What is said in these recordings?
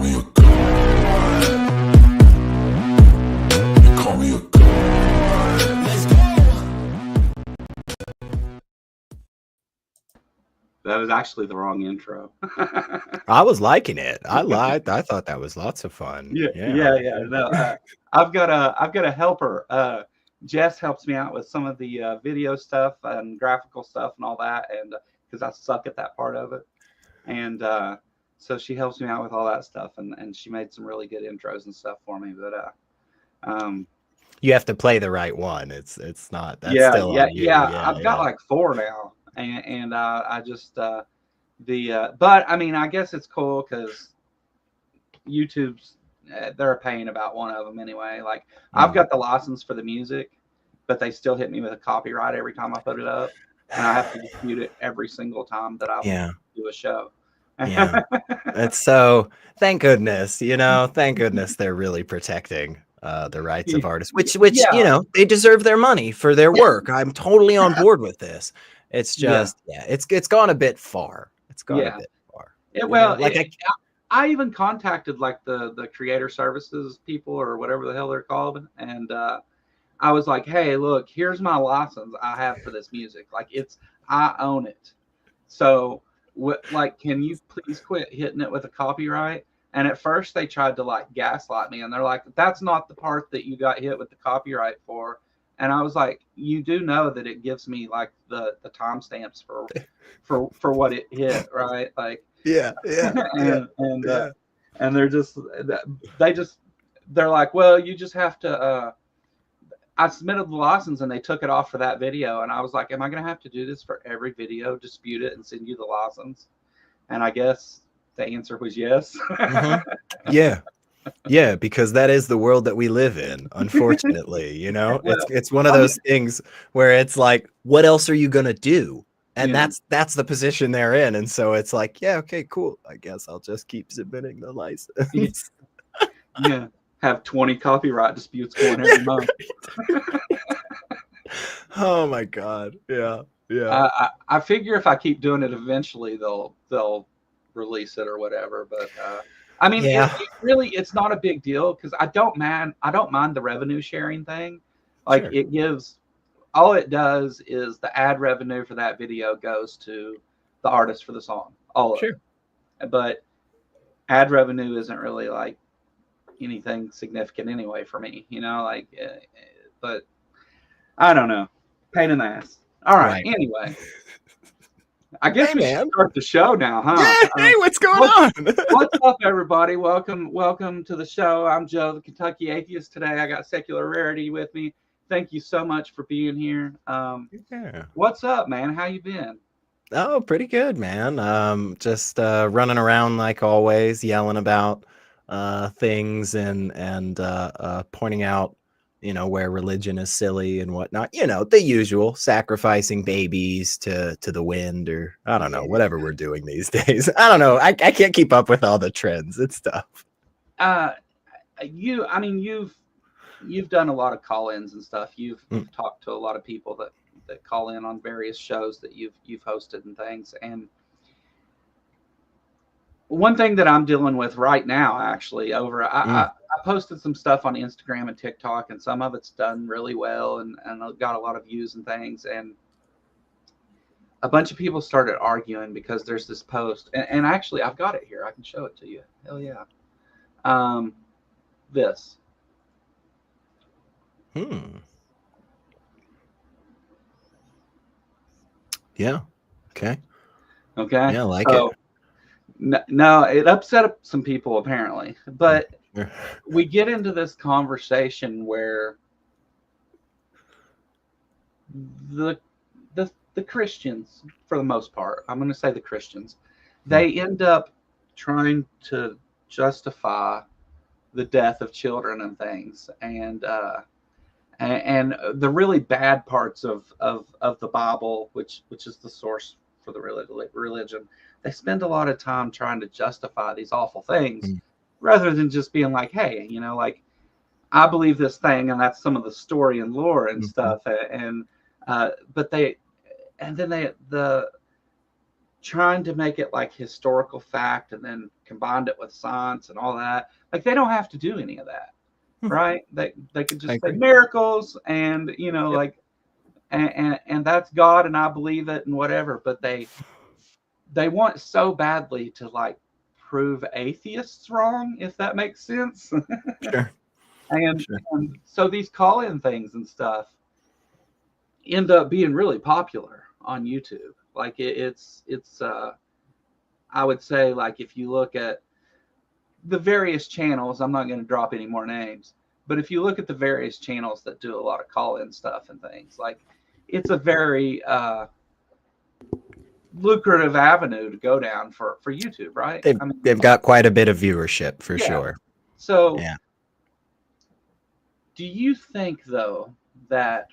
me a god. You call me a god. Let's go. That was actually the wrong intro. I was liking it. I thought that was lots of fun. Yeah. No, I've got a helper. Jess helps me out with some of the video stuff and graphical stuff and all that, and because I suck at that part of it, and so she helps me out with all that stuff, and she made some really good intros and stuff for me. But you have to play the right one. It's not. That's yeah, still yeah, on you. yeah. I've got like 4 now, and I just but I mean, I guess it's cool because YouTube's they're paying about one of them anyway. Like I've got the license for the music, but they still hit me with a copyright every time I put it up, and I have to dispute it every single time that I do a show. Yeah, it's so thank goodness, thank goodness they're really protecting the rights of artists, which they deserve their money for their work. I'm totally on board with this. It's just it's gone a bit far. It's gone a bit far. I even contacted like the creator services people or whatever the hell they're called, and I was like, hey, look, here's my license I have for this music. Like I own it. So like, can you please quit hitting it with a copyright? And at first they tried to like gaslight me, and they're like, that's not the part that you got hit with the copyright for. And I was like, you do know that it gives me like the timestamps for what it hit, right? Like, and they're like, well, you just have to I submitted the license and they took it off for that video, and I was like, am I gonna have to do this for every video, dispute it and send you the license? And I guess the answer was yes. Yeah, because that is the world that we live in, unfortunately. It's one of those things where it's like, what else are you gonna do? And that's the position they're in. And so it's like, yeah, okay, cool. I guess I'll just keep submitting the license. Yeah. Have 20 copyright disputes going every month. Oh my God. Yeah. I figure if I keep doing it, eventually they'll release it or whatever. But I mean, it's not a big deal because I don't mind the revenue sharing thing. Like it gives. All it does is the ad revenue for that video goes to the artist for the song. All of it. But ad revenue isn't really like anything significant anyway for me, but I don't know. Pain in the ass. All right. Anyway, I guess we should start the show now, huh? Yeah, hey, what's going on? What's up, everybody? Welcome to the show. I'm Joe, the Kentucky Atheist. Today I got Secular Rarity with me. Thank you so much for being here. What's up, man? How you been? Oh, pretty good, man. Just running around like always, yelling about things and pointing out, where religion is silly and whatnot. The usual, sacrificing babies to the wind, or I don't know, whatever we're doing these days. I don't know. I can't keep up with all the trends. It's tough. You've done a lot of call-ins and stuff. You've talked to a lot of people that call in on various shows that you've hosted and things. And one thing that I'm dealing with right now, actually, I posted some stuff on Instagram and TikTok, and some of it's done really well and got a lot of views and things. And a bunch of people started arguing because there's this post, and actually I've got it here. I can show it to you. Hell yeah. This. Yeah. Okay. Yeah, I like it. No, it upset some people apparently, but we get into this conversation where the Christians, for the most part, I'm going to say the Christians, they end up trying to justify the death of children and things, and the really bad parts of the Bible, which is the source for the religion. They spend a lot of time trying to justify these awful things rather than just being like, hey, like, I believe this thing, and that's some of the story and lore and stuff. And but the trying to make it like historical fact and then combined it with science and all that. Like they don't have to do any of that, right? They could I just say agree. miracles and you know Yep. like and that's God and I believe it and whatever. But they want so badly to like prove atheists wrong, if that makes sense. Sure. and, Sure. and so these call-in things and stuff end up being really popular on YouTube. Like it's I would say like if you look at the various channels, I'm not going to drop any more names, but if you look at the various channels that do a lot of call-in stuff and things, like it's a very lucrative avenue to go down for YouTube, right? I mean, They've got quite a bit of viewership for yeah. sure. So Yeah. do you think though that,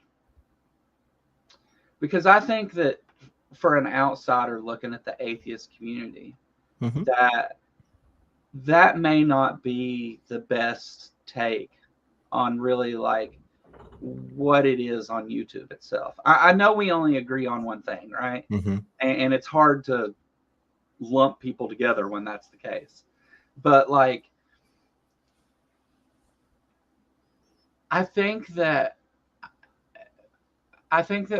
because I think that for an outsider looking at the atheist community, Mhm. that may not be the best take on really like what it is on YouTube itself. I know we only agree on one thing, right? Mhm. And it's hard to lump people together when that's the case. But like, I think that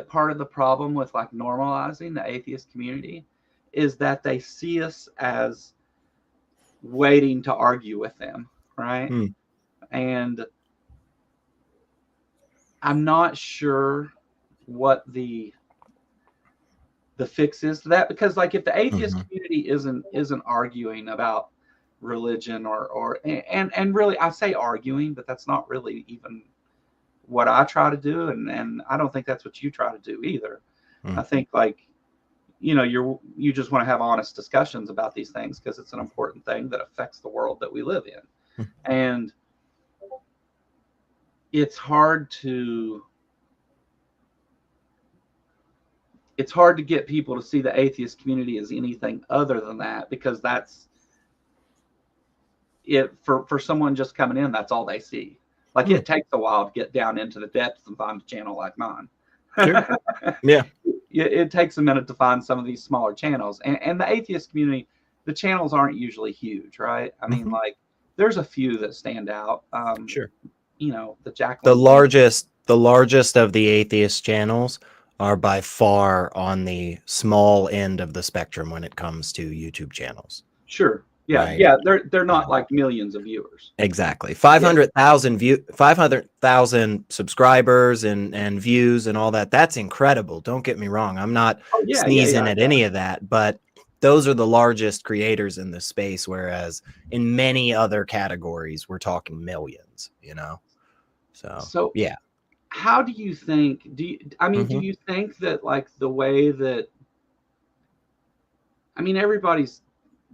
part of the problem with like normalizing the atheist community is that they see us as waiting to argue with them, right? Hmm. And I'm not sure what the fix is to that, because like if the atheist Mhm. community isn't arguing about religion or and really I say arguing, but that's not really even what I try to do, and I don't think that's what you try to do either. Mm. I think like you know you just want to have honest discussions about these things because it's an important thing that affects the world that we live in. Mm. And it's hard to get people to see the atheist community as anything other than that, because that's it for someone just coming in, that's all they see. Like it takes a while to get down into the depths and find a channel like mine. Sure. Yeah. It takes a minute to find some of these smaller channels, and the atheist community, the channels aren't usually huge, right? I mean, Mhm. like there's a few that stand out. Sure. You know, the The Jacqueline largest of the atheist channels are by far on the small end of the spectrum when it comes to YouTube channels. Sure. Yeah, Right. yeah, they're not like millions of viewers. Exactly. 500,000 subscribers and views and all that. That's incredible. Don't get me wrong. I'm not Oh yeah, sneezing at any of that, but those are the largest creators in the space, whereas in many other categories, we're talking millions, you know? So yeah. how do you think, do Mhm. you think that like the way that, everybody's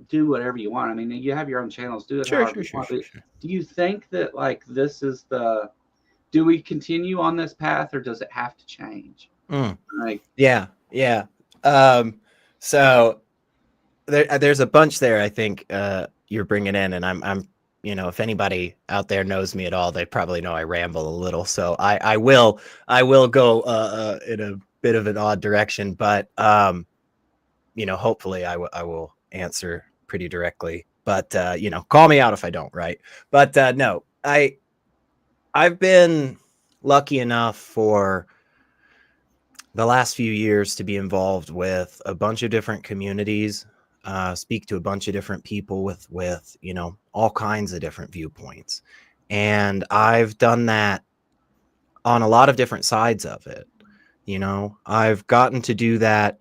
do whatever you want. I mean, you have your own channels, do it Sure, however sure, you sure, want. sure, But sure. do you think that like this is do we continue on this path or does it have to change? Mm. Like, Yeah, yeah. So there's a bunch there. I think you're bringing in, and I'm, if anybody out there knows me at all, they probably know I ramble a little. So I will go in a bit of an odd direction, but hopefully I will answer pretty directly. But call me out if I don't, right? But no, I've been lucky enough for the last few years to be involved with a bunch of different communities, speak to a bunch of different people with all kinds of different viewpoints, and I've done that on a lot of different sides of it. I've gotten to do that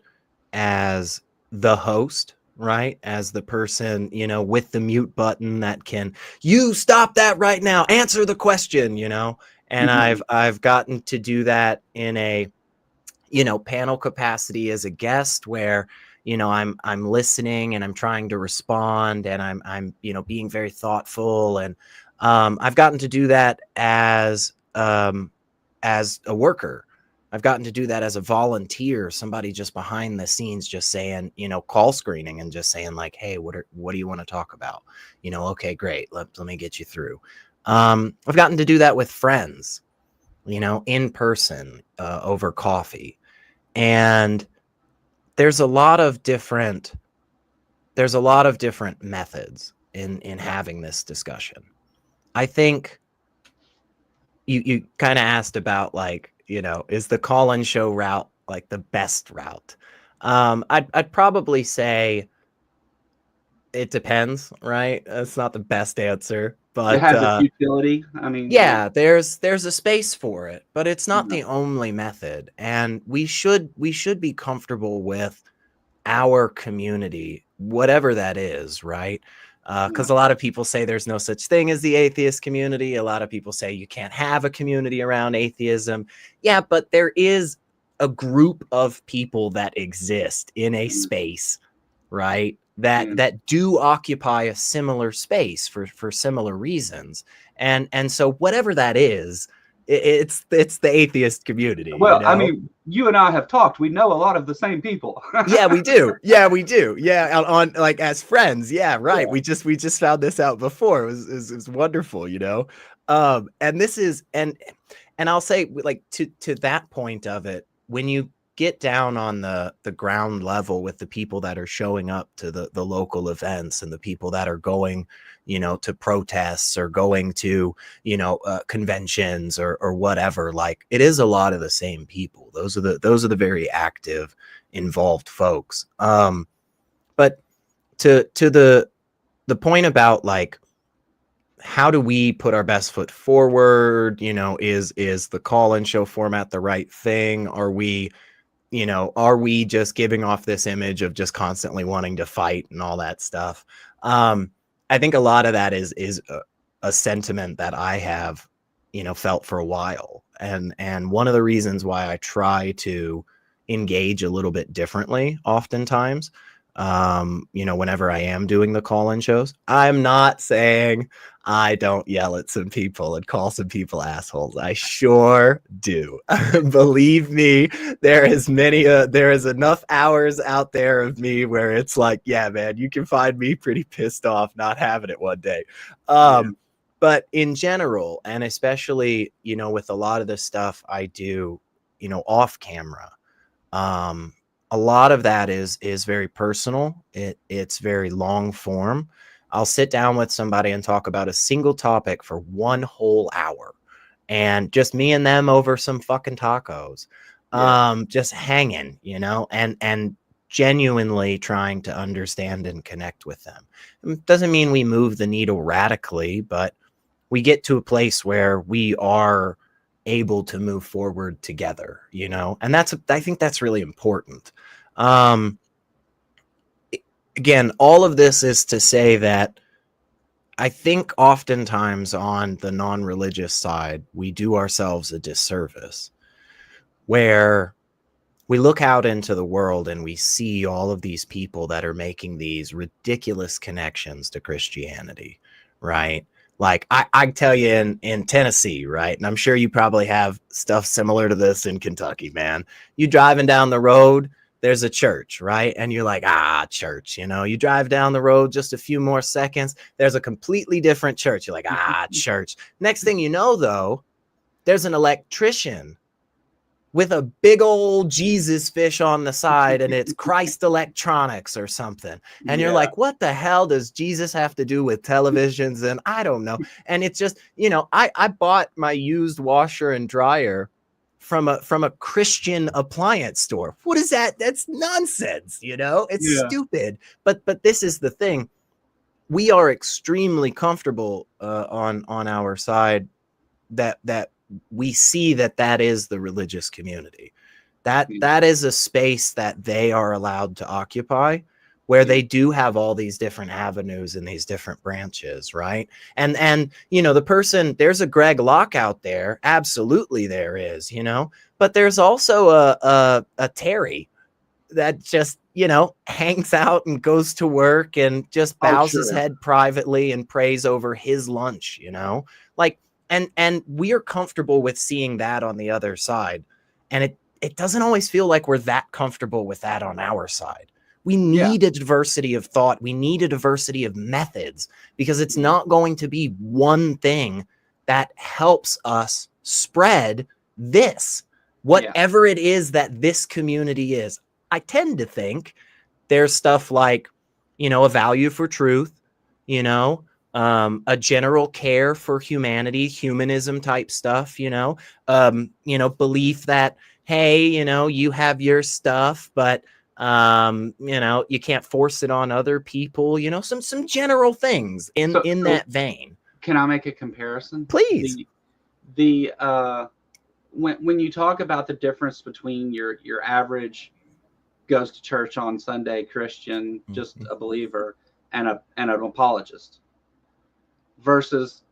as the host, right? As the person, with the mute button that can, you stop that right now, answer the question, and mhm. I've gotten to do that in a panel capacity as a guest where I'm listening and I'm trying to respond and I'm being very thoughtful, and I've gotten to do that as a worker. I've gotten to do that as a volunteer, somebody just behind the scenes, just saying, call screening and just saying like, hey, what do you want to talk about? Okay, great. Let me get you through. I've gotten to do that with friends, in person, over coffee. And there's a lot of different methods in having this discussion. I think you kind of asked about, like, is the call-in show route like the best route? I'd probably say it depends, right? It's not the best answer, It but has its utility. I mean, yeah, there's a space for it, but it's not yeah. the only method. And we should be comfortable with our community, whatever that is, right? Because a lot of people say there's no such thing as the atheist community. A lot of people say you can't have a community around atheism. Yeah, but there is a group of people that exist in a space, right? That do occupy a similar space for similar reasons. And so whatever that is, it's the atheist community, Well, I mean, you and I have talked. We know a lot of the same people. Yeah, we do. Yeah, we do. Yeah, on like as friends. Yeah, right. Yeah. We just found this out before. It was wonderful, And this is and I'll say, like, to that point of it, when you get down on the ground level with the people that are showing up to the local events and the people that are going, to protests or going to, conventions or whatever, like, it is a lot of the same people. Those are the very active, involved folks. But to the point about, like, how do we put our best foot forward? Is the call-in show format the right thing? Are we just giving off this image of just constantly wanting to fight and all that stuff? I think a lot of that is a sentiment that I have, felt for a while. And one of the reasons why I try to engage a little bit differently oftentimes, whenever I am doing the call-in shows. I'm not saying I don't yell at some people and call some people assholes. I sure do. Believe me, there is enough hours out there of me where it's like, yeah, man, you can find me pretty pissed off not having it one day. But in general, and especially, with a lot of the stuff I do, off camera, a lot of that is very personal. It's very long form. I'll sit down with somebody and talk about a single topic for one whole hour, and just me and them over some fucking tacos, just hanging, and genuinely trying to understand and connect with them. It doesn't mean we move the needle radically, but we get to a place where we are able to move forward together, and I think that's really important. Again, all of this is to say that I think oftentimes on the non-religious side, we do ourselves a disservice, where we look out into the world and we see all of these people that are making these ridiculous connections to Christianity, right? Like, I tell you, in Tennessee, right? And I'm sure you probably have stuff similar to this in Kentucky, man. You driving down the road, there's a church, right? And you're like, church, you drive down the road just a few more seconds, there's a completely different church. You're like, church. Next thing you know, though, there's an electrician with a big old Jesus fish on the side, and it's Christ Electronics or something. And you're like, what the hell does Jesus have to do with televisions? And I don't know. And it's just, I bought my used washer and dryer from a Christian appliance store. What is that? That's nonsense. It's stupid. But this is the thing. We are extremely comfortable on our side that we see that is the religious community. That is a space that they are allowed to occupy, where they do have all these different avenues and these different branches, right? And the person, there's a Greg Locke out there, absolutely there is, but there's also a Terry that just hangs out and goes to work and just bows his head privately and prays over his lunch, like, and we are comfortable with seeing that on the other side, and it doesn't always feel like we're that comfortable with that on our side. We need a diversity of thought. We need a diversity of methods, because it's not going to be one thing that helps us spread this, whatever it is that this community is. I tend to think there's stuff like, you know, a value for truth, you know, a general care for humanity, humanism type stuff, you know, belief that, hey, you know, you have your stuff, but you know, you can't force it on other people, you know, some general things in So that vein. can I make a comparison? Please. The when you talk about the difference between your average goes to church on Sunday Christian, just a believer, and an apologist, versus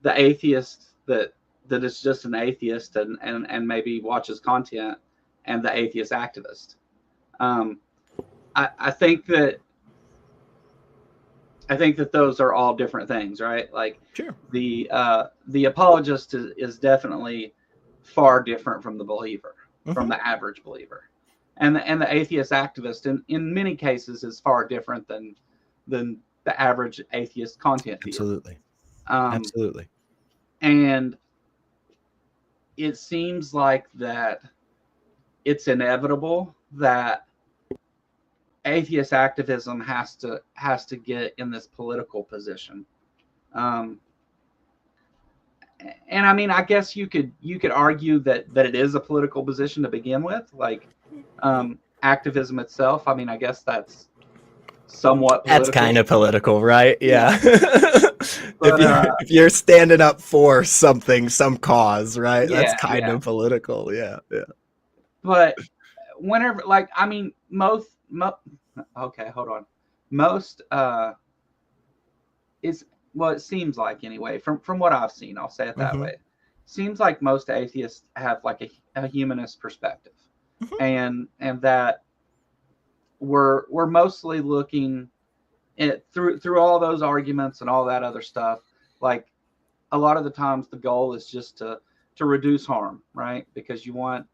the atheist that is just an atheist and maybe watches content, and the atheist activist. I think that those are all different things, right? Like, Sure. The apologist is definitely far different from the believer, from the average believer, and the atheist activist in many cases is far different than the average atheist content viewer. Absolutely. Absolutely. And it seems like that it's inevitable that atheist activism has to get in this political position. And I mean, I guess you could argue that it is a political position to begin with, like activism itself. I mean, I guess that's somewhat political. That's kind of political, right? Yeah. But, if you're standing up for something, some cause, right? Yeah, That's kind of political. Yeah. Yeah. But whenever, like, I mean, okay, hold on. Most is, well, it seems like, anyway, from what I've seen, I'll say it that way. Seems like most atheists have like a humanist perspective, and that we're mostly looking at through all those arguments and all that other stuff. Like, a lot of the times the goal is just to reduce harm, right? Because you want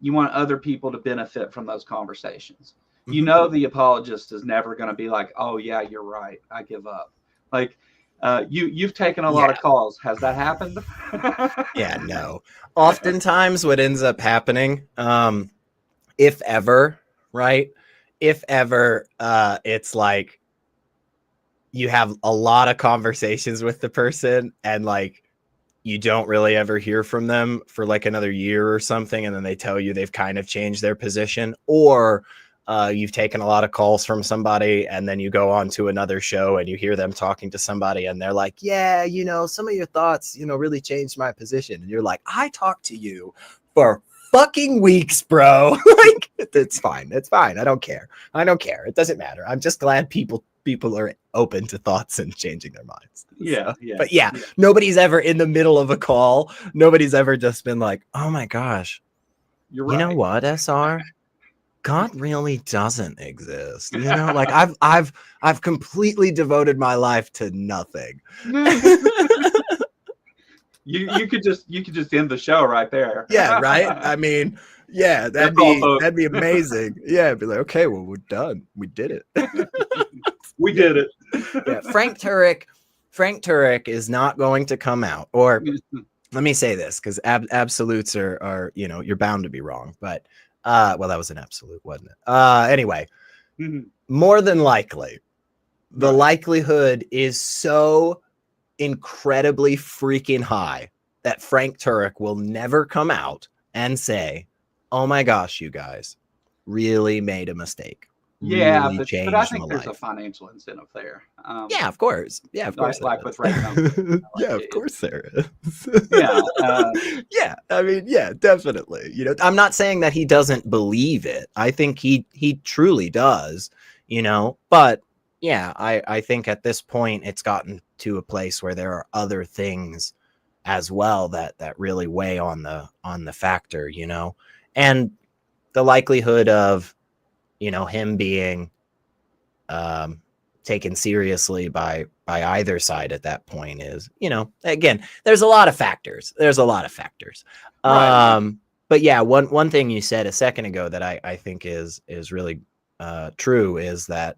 other people to benefit from those conversations. You know, the apologist is never going to be like, oh yeah, you're right, I give up. Like, you've taken a lot of calls. Has that happened? Yeah, no. Oftentimes what ends up happening, if ever, right? If ever, it's like you have a lot of conversations with the person and like you don't really ever hear from them for like another year or something, and then they tell you they've kind of changed their position, or you've taken a lot of calls from somebody and then you go on to another show and you hear them talking to somebody and they're like, yeah, you know, some of your thoughts, you know, really changed my position. And you're like, I talked to you for fucking weeks, bro. Like, it's fine. It's fine. I don't care. It doesn't matter. I'm just glad people are open to thoughts and changing their minds. Yeah. But yeah, nobody's ever in the middle of a call. Nobody's ever just been like, oh my gosh, You're right. You know what, SR? God really doesn't exist. You know, like I've completely devoted my life to nothing. You could just end the show right there. Yeah, right. I mean, yeah, that'd be amazing. Yeah, it'd be like, okay, well, we're done. We did it. We did it. Yeah, Frank Turek is not going to come out. Or let me say this, because absolutes are, you know, you're bound to be wrong. But well, that was an absolute, wasn't it? Anyway, more than likely, the likelihood is so incredibly freaking high that Frank Turek will never come out and say, oh my gosh, you guys really made a mistake. Yeah, really but I think there's a financial incentive there. Yeah, of course. Yeah, of course. Like with Ray Company. Yeah, of course there is. Yeah. Yeah, I mean, yeah, definitely. You know, I'm not saying that he doesn't believe it. I think he truly does, you know, but yeah, I think at this point it's gotten to a place where there are other things as well that really weigh on the factor, you know, and the likelihood of, you know, him being taken seriously by either side at that point is, you know, again, there's a lot of factors. Right. But yeah, one thing you said a second ago that I think is really true is that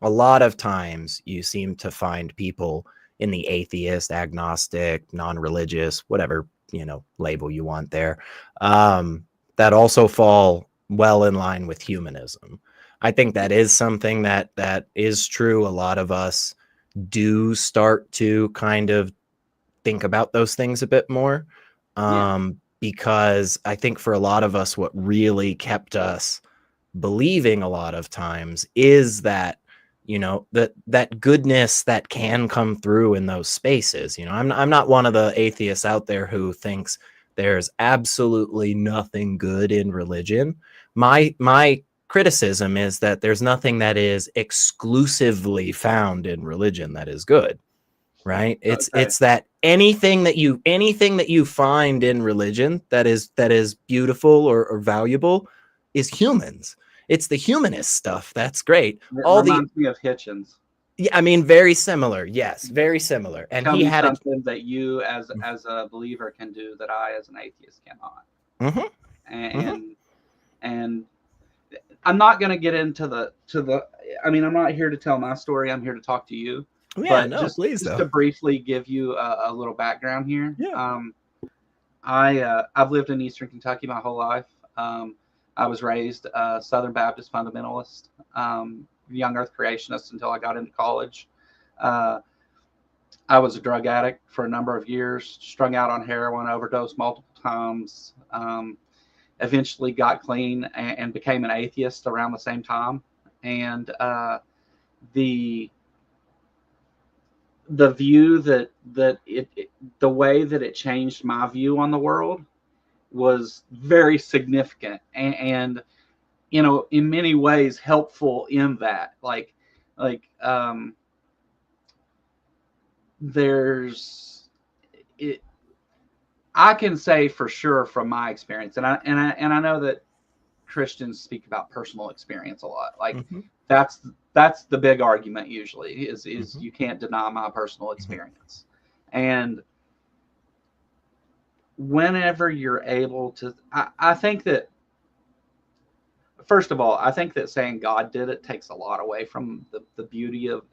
a lot of times you seem to find people in the atheist, agnostic, non-religious, whatever, you know, label you want there, that also fall well in line with humanism. I think that is something that is true. A lot of us do start to kind of think about those things a bit more. Because I think for a lot of us, what really kept us believing a lot of times is that, you know, that goodness that can come through in those spaces. You know, I'm not one of the atheists out there who thinks there's absolutely nothing good in religion. My criticism is that there's nothing that is exclusively found in religion that is good. Right? It's that anything that you find in religion that is beautiful or valuable is humans. It's the humanist stuff that's great. It All the reminds me of Hitchens. Yeah, I mean, very similar. Yes, very similar. And Tell he me had something that you as a believer can do that I as an atheist cannot. And I'm not going to get into the I mean, I'm not here to tell my story. I'm here to talk to you. Yeah, But no, please just though. to briefly give you a little background here. Yeah. I've lived in Eastern Kentucky my whole life. I was raised a Southern Baptist fundamentalist, young Earth creationist until I got into college. I was a drug addict for a number of years, strung out on heroin, overdosed multiple times. Eventually got clean and became an atheist around the same time. And the view that the way that it changed my view on the world was very significant and you know, in many ways helpful in that there's it I can say for sure from my experience, and I know that Christians speak about personal experience a lot. Like that's the big argument usually is you can't deny my personal experience. And whenever you're able to, I think that first of all, I think that saying God did it takes a lot away from the beauty of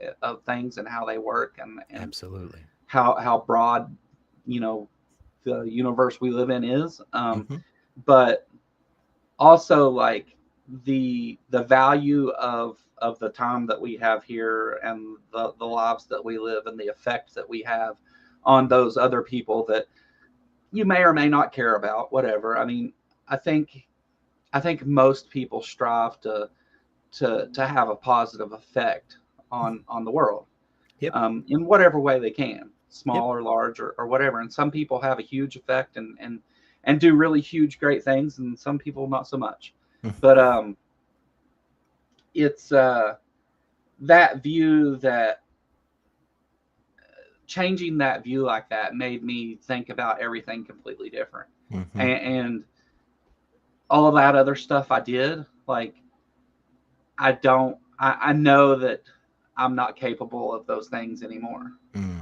things and how they work and Absolutely. how broad, you know, the universe we live in is. But also like the value of the time that we have here and the lives that we live and the effect that we have on those other people that you may or may not care about, whatever. I mean, I think most people strive to have a positive effect on the world, in whatever way they can, small or large or whatever. And some people have a huge effect and do really huge, great things, and some people not so much. But it's that view that changing that view like that made me think about everything completely different. And all of that other stuff I did, like I know that I'm not capable of those things anymore.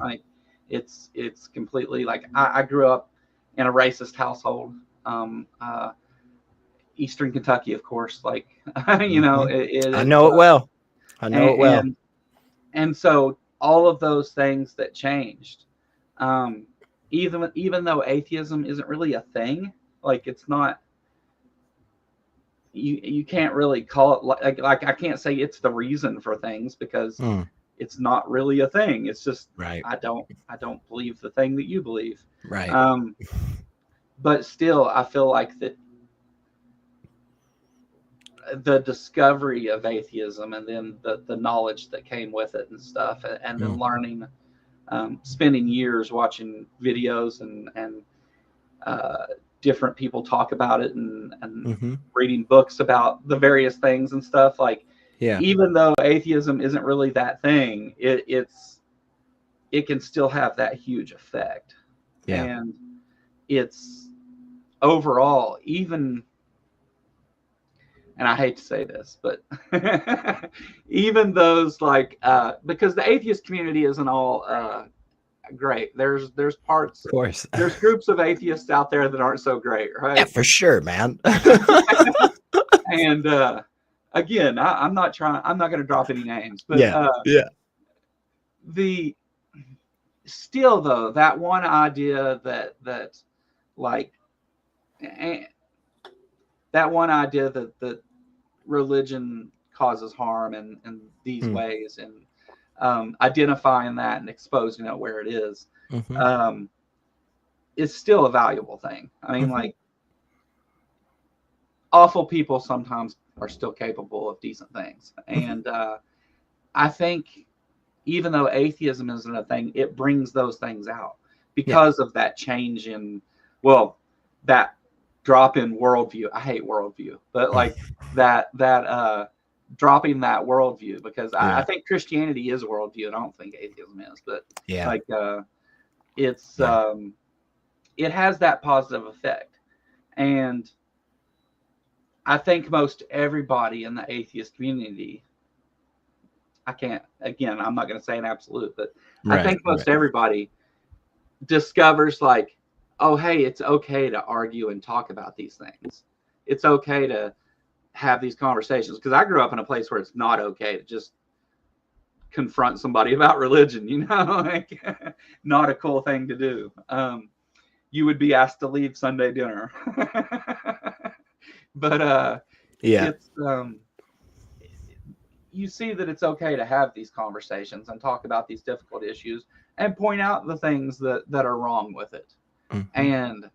Like it's completely like I grew up in a racist household. Eastern Kentucky, of course, like you know, I know it well. I know it well. And so all of those things that changed, even though atheism isn't really a thing, like it's not. You can't really call it like I can't say it's the reason for things because it's not really a thing. It's just I don't believe the thing that you believe. But still, I feel like that the discovery of atheism and then the knowledge that came with it and stuff, and then learning, spending years watching videos and different people talk about it and reading books about the various things and stuff. Like, even though atheism isn't really that thing, it can still have that huge effect. And it's overall, even, and I hate to say this, but even those like because the atheist community isn't all great. There's parts, of course, there's groups of atheists out there that aren't so great, right? Yeah, for sure, man. And again, I'm not going to drop any names, but the still though, that one idea that like that one idea that religion causes harm in these ways, and identifying that and exposing it where it is, is still a valuable thing. I mean, like, awful people sometimes are still capable of decent things. And I think even though atheism isn't a thing, it brings those things out because of that change in, well, that drop in worldview. I hate worldview, but like that dropping that worldview, because I think Christianity is a worldview, and I don't think atheism is, but like it's it has that positive effect. And I think most everybody in the atheist community, I'm not going to say an absolute, but I think most everybody discovers, like, oh, hey, it's okay to argue and talk about these things. It's okay to have these conversations. Because I grew up in a place where it's not okay to just confront somebody about religion, you know, like, not a cool thing to do. You would be asked to leave Sunday dinner. But it's you see that it's okay to have these conversations and talk about these difficult issues and point out the things that are wrong with it. And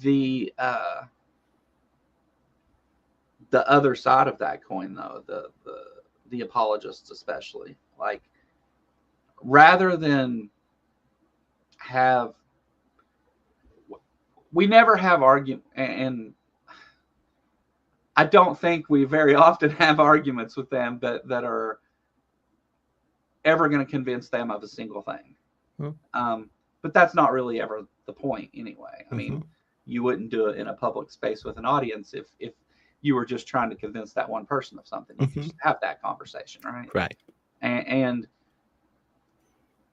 the other side of that coin, though, the apologists especially, like, rather than we never have argument, and I don't think we very often have arguments with them that are ever going to convince them of a single thing. But that's not really ever the point anyway. I mean, you wouldn't do it in a public space with an audience if you were just trying to convince that one person of something. You could just have that conversation, right? Right. And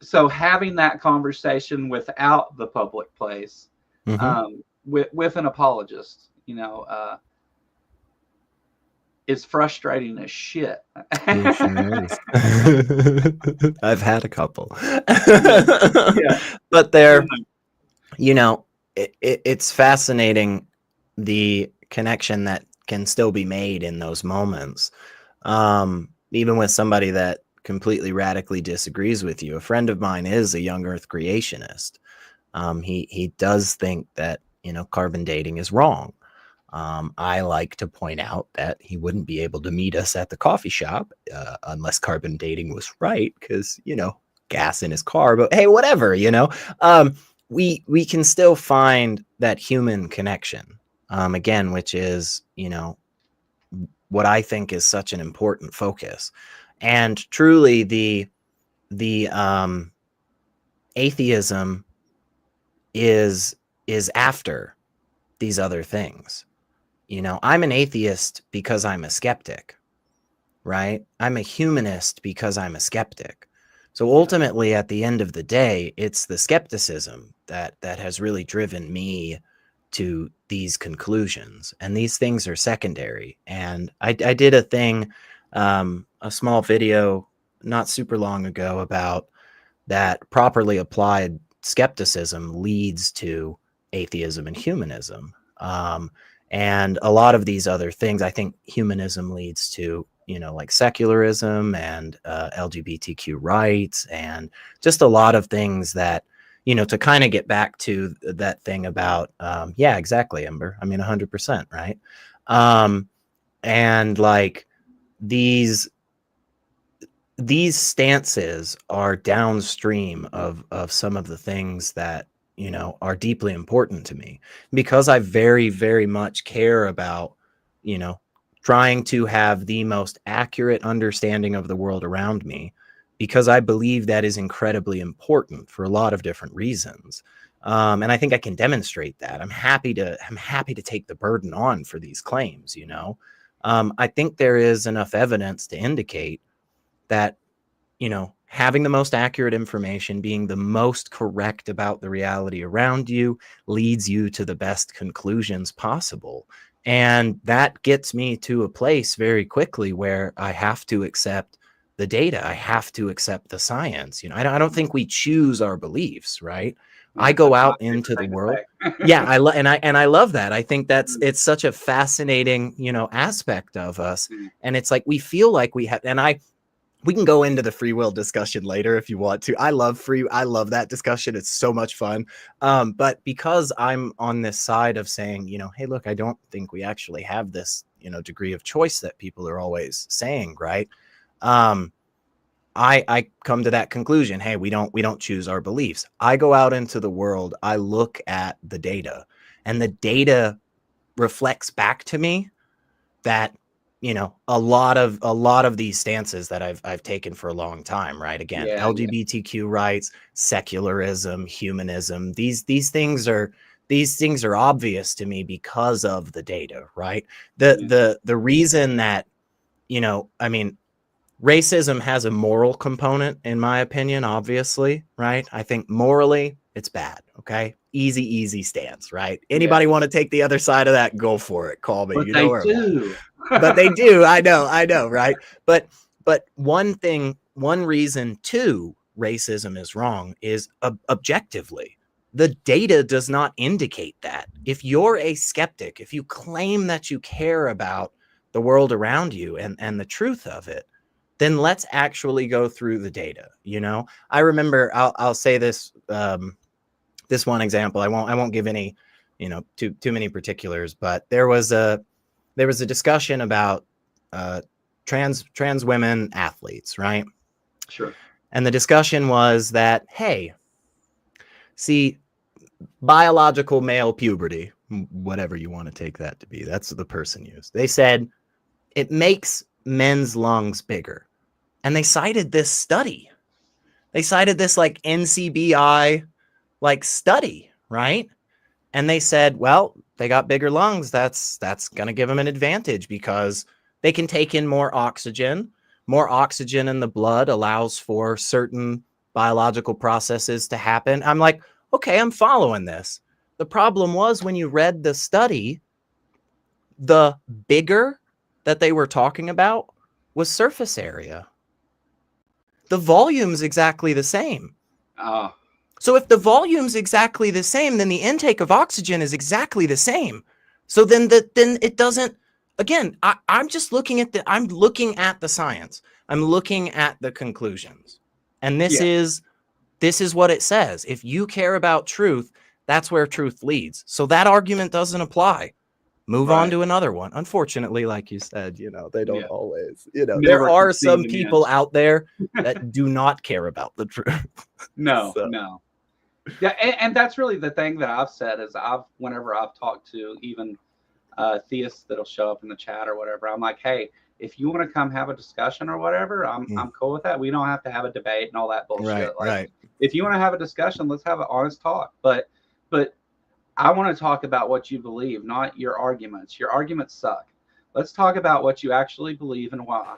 so having that conversation without the public place, with an apologist, you know, is frustrating as shit. Sure is. I've had a couple. Yeah. But they're, you know, it's fascinating, the connection that can still be made in those moments, even with somebody that completely radically disagrees with you. A friend of mine is a young earth creationist. He does think that, you know, carbon dating is wrong. I like to point out that he wouldn't be able to meet us at the coffee shop unless carbon dating was right, because, you know, gas in his car. But hey, whatever, you know, we can still find that human connection, again, which is, you know, what I think is such an important focus. And truly, the atheism is after these other things. You know, I'm an atheist because I'm a skeptic, right? I'm a humanist because I'm a skeptic. So ultimately, at the end of the day, it's the skepticism that has really driven me to these conclusions. And these things are secondary. And I did a thing, a small video not super long ago about that properly applied skepticism leads to atheism and humanism. And a lot of these other things, I think humanism leads to, you know, like secularism and LGBTQ rights and just a lot of things that, you know, to kind of get back to that thing about, yeah, exactly, Ember. I mean, 100%, right? And like these stances are downstream of some of the things that, you know, are deeply important to me, because I very, very much care about, you know, trying to have the most accurate understanding of the world around me, because I believe that is incredibly important for a lot of different reasons. And I think I can demonstrate that. I'm happy to take the burden on for these claims, you know. I think there is enough evidence to indicate that, you know, having the most accurate information, being the most correct about the reality around you, leads you to the best conclusions possible. And that gets me to a place very quickly where I have to accept the data. I have to accept the science. You know, I don't think we choose our beliefs, right? I go out into the world. Yeah, I love that. I think it's such a fascinating, you know, aspect of us. And it's like we feel like we have, and we can go into the free will discussion later if you want to. I love that discussion. It's so much fun. But because I'm on this side of saying, you know, hey, look, I don't think we actually have this, you know, degree of choice that people are always saying, right? I come to that conclusion. Hey, we don't choose our beliefs. I go out into the world. I look at the data, and the data reflects back to me that, you know, a lot of these stances that I've taken for a long time, right? Again, LGBTQ rights, secularism, humanism. These things are obvious to me because of the data, right? The reason that, you know, I mean, racism has a moral component, in my opinion, obviously, right? I think morally it's bad. Okay. Easy stance, right? Anybody want to take the other side of that? Go for it. Call me. But you know they do. But they do. I know, right? But one reason too racism is wrong is objectively. The data does not indicate that. If you're a skeptic, if you claim that you care about the world around you and the truth of it, then let's actually go through the data. You know, I remember, I'll say this, this one example. I won't give any, you know, too many particulars, but there was a discussion about trans women athletes, right? Sure. And the discussion was that, hey, see, biological male puberty, whatever you want to take that to be, that's the person used. They said it makes men's lungs bigger. And they cited this study. They cited this like NCBI like study, right? And they said, well, they got bigger lungs. That's going to give them an advantage because they can take in more oxygen. More oxygen in the blood allows for certain biological processes to happen. I'm like, okay, I'm following this. The problem was when you read the study, the bigger that they were talking about was surface area. The volume's exactly the same. So if the volume's exactly the same, then the intake of oxygen is exactly the same. So then it doesn't, again, I'm just looking at I'm looking at the science. I'm looking at the conclusions. And this is what it says. If you care about truth, that's where truth leads. So that argument doesn't apply. Move on to another one. Unfortunately, like you said, you know, they don't always, you know, there are some people out there that do not care about the truth. No. Yeah. And that's really the thing that I've said is whenever I've talked to even theists that'll show up in the chat or whatever, I'm like, hey, if you want to come have a discussion or whatever, I'm cool with that. We don't have to have a debate and all that bullshit. Right. If you want to have a discussion, let's have an honest talk. But I want to talk about what you believe, not your arguments. Your arguments suck. Let's talk about what you actually believe and why.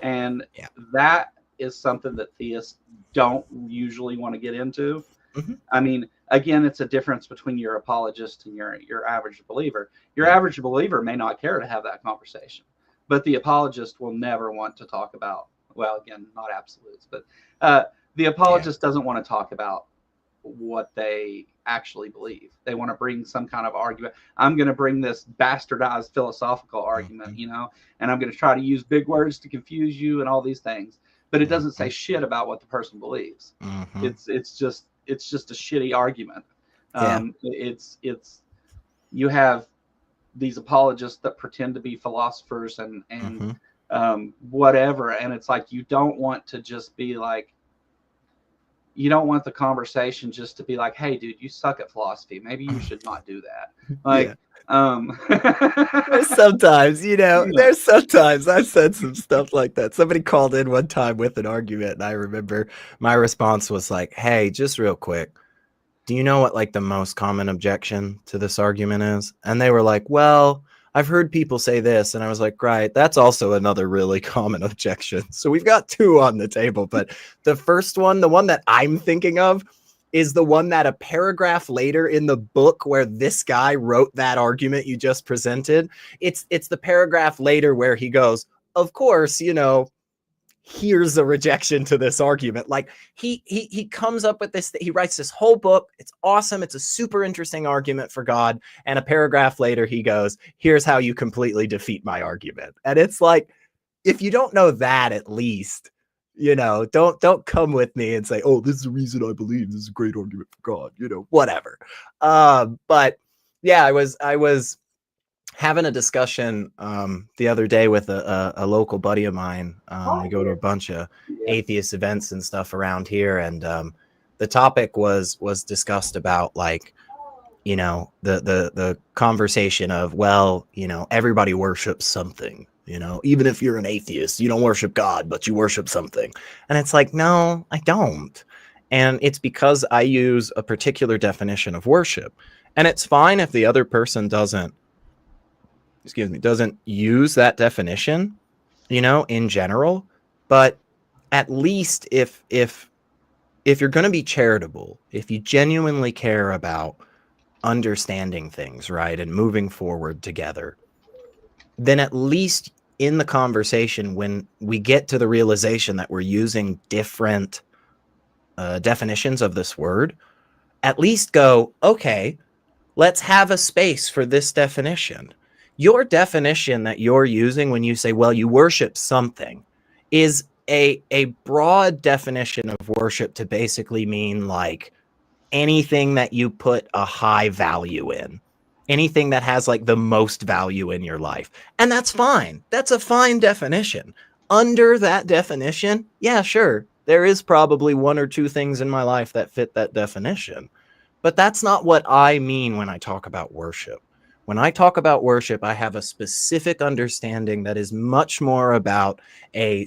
And that is something that theists don't usually want to get into. Mm-hmm. I mean, again, it's a difference between your apologist and your average believer. Your average believer may not care to have that conversation, but the apologist will never want to talk about, well, again, not absolutes, but the apologist doesn't want to talk about what they actually believe. They want to bring some kind of argument. I'm going to bring this bastardized philosophical argument, you know, and I'm going to try to use big words to confuse you and all these things, but it doesn't say shit about what the person believes. Mm-hmm. It's just a shitty argument. It's you have these apologists that pretend to be philosophers and whatever, and it's like you don't want to just be like, you don't want the conversation just to be like, hey, dude, you suck at philosophy. Maybe you should not do that. Like, there's sometimes, you know, there's sometimes I've said some stuff like that. Somebody called in one time with an argument, and I remember my response was like, hey, just real quick, do you know what like the most common objection to this argument is? And they were like, well, I've heard people say this. And I was like, right, that's also another really common objection. So we've got two on the table. But the first one, the one that I'm thinking of, is the one that a paragraph later in the book where this guy wrote that argument you just presented. It's the paragraph later where he goes, of course, you know, here's a rejection to this argument. Like he comes up with this, he writes this whole book. It's awesome. It's a super interesting argument for God. And a paragraph later, he goes, here's how you completely defeat my argument. And it's like, if you don't know that, at least, you know, don't come with me and say, oh, this is the reason I believe this is a great argument for God, you know, whatever. But yeah, I was having a discussion the other day with a local buddy of mine. We go to a bunch of atheist events and stuff around here, and the topic was discussed about, like, you know, the conversation of, well, you know, everybody worships something. You know, even if you're an atheist, you don't worship God, but you worship something. And it's like, no, I don't. And it's because I use a particular definition of worship. And it's fine if the other person doesn't use that definition, you know, in general. But at least if you're going to be charitable, if you genuinely care about understanding things, right, and moving forward together, then at least in the conversation, when we get to the realization that we're using different definitions of this word, at least go, okay, let's have a space for this definition. Your definition that you're using when you say, well, you worship something, is a broad definition of worship to basically mean, like, anything that you put a high value in. Anything that has, like, the most value in your life. And that's fine. That's a fine definition. Under that definition, yeah, sure, there is probably one or two things in my life that fit that definition. But that's not what I mean when I talk about worship. When I talk about worship, I have a specific understanding that is much more about a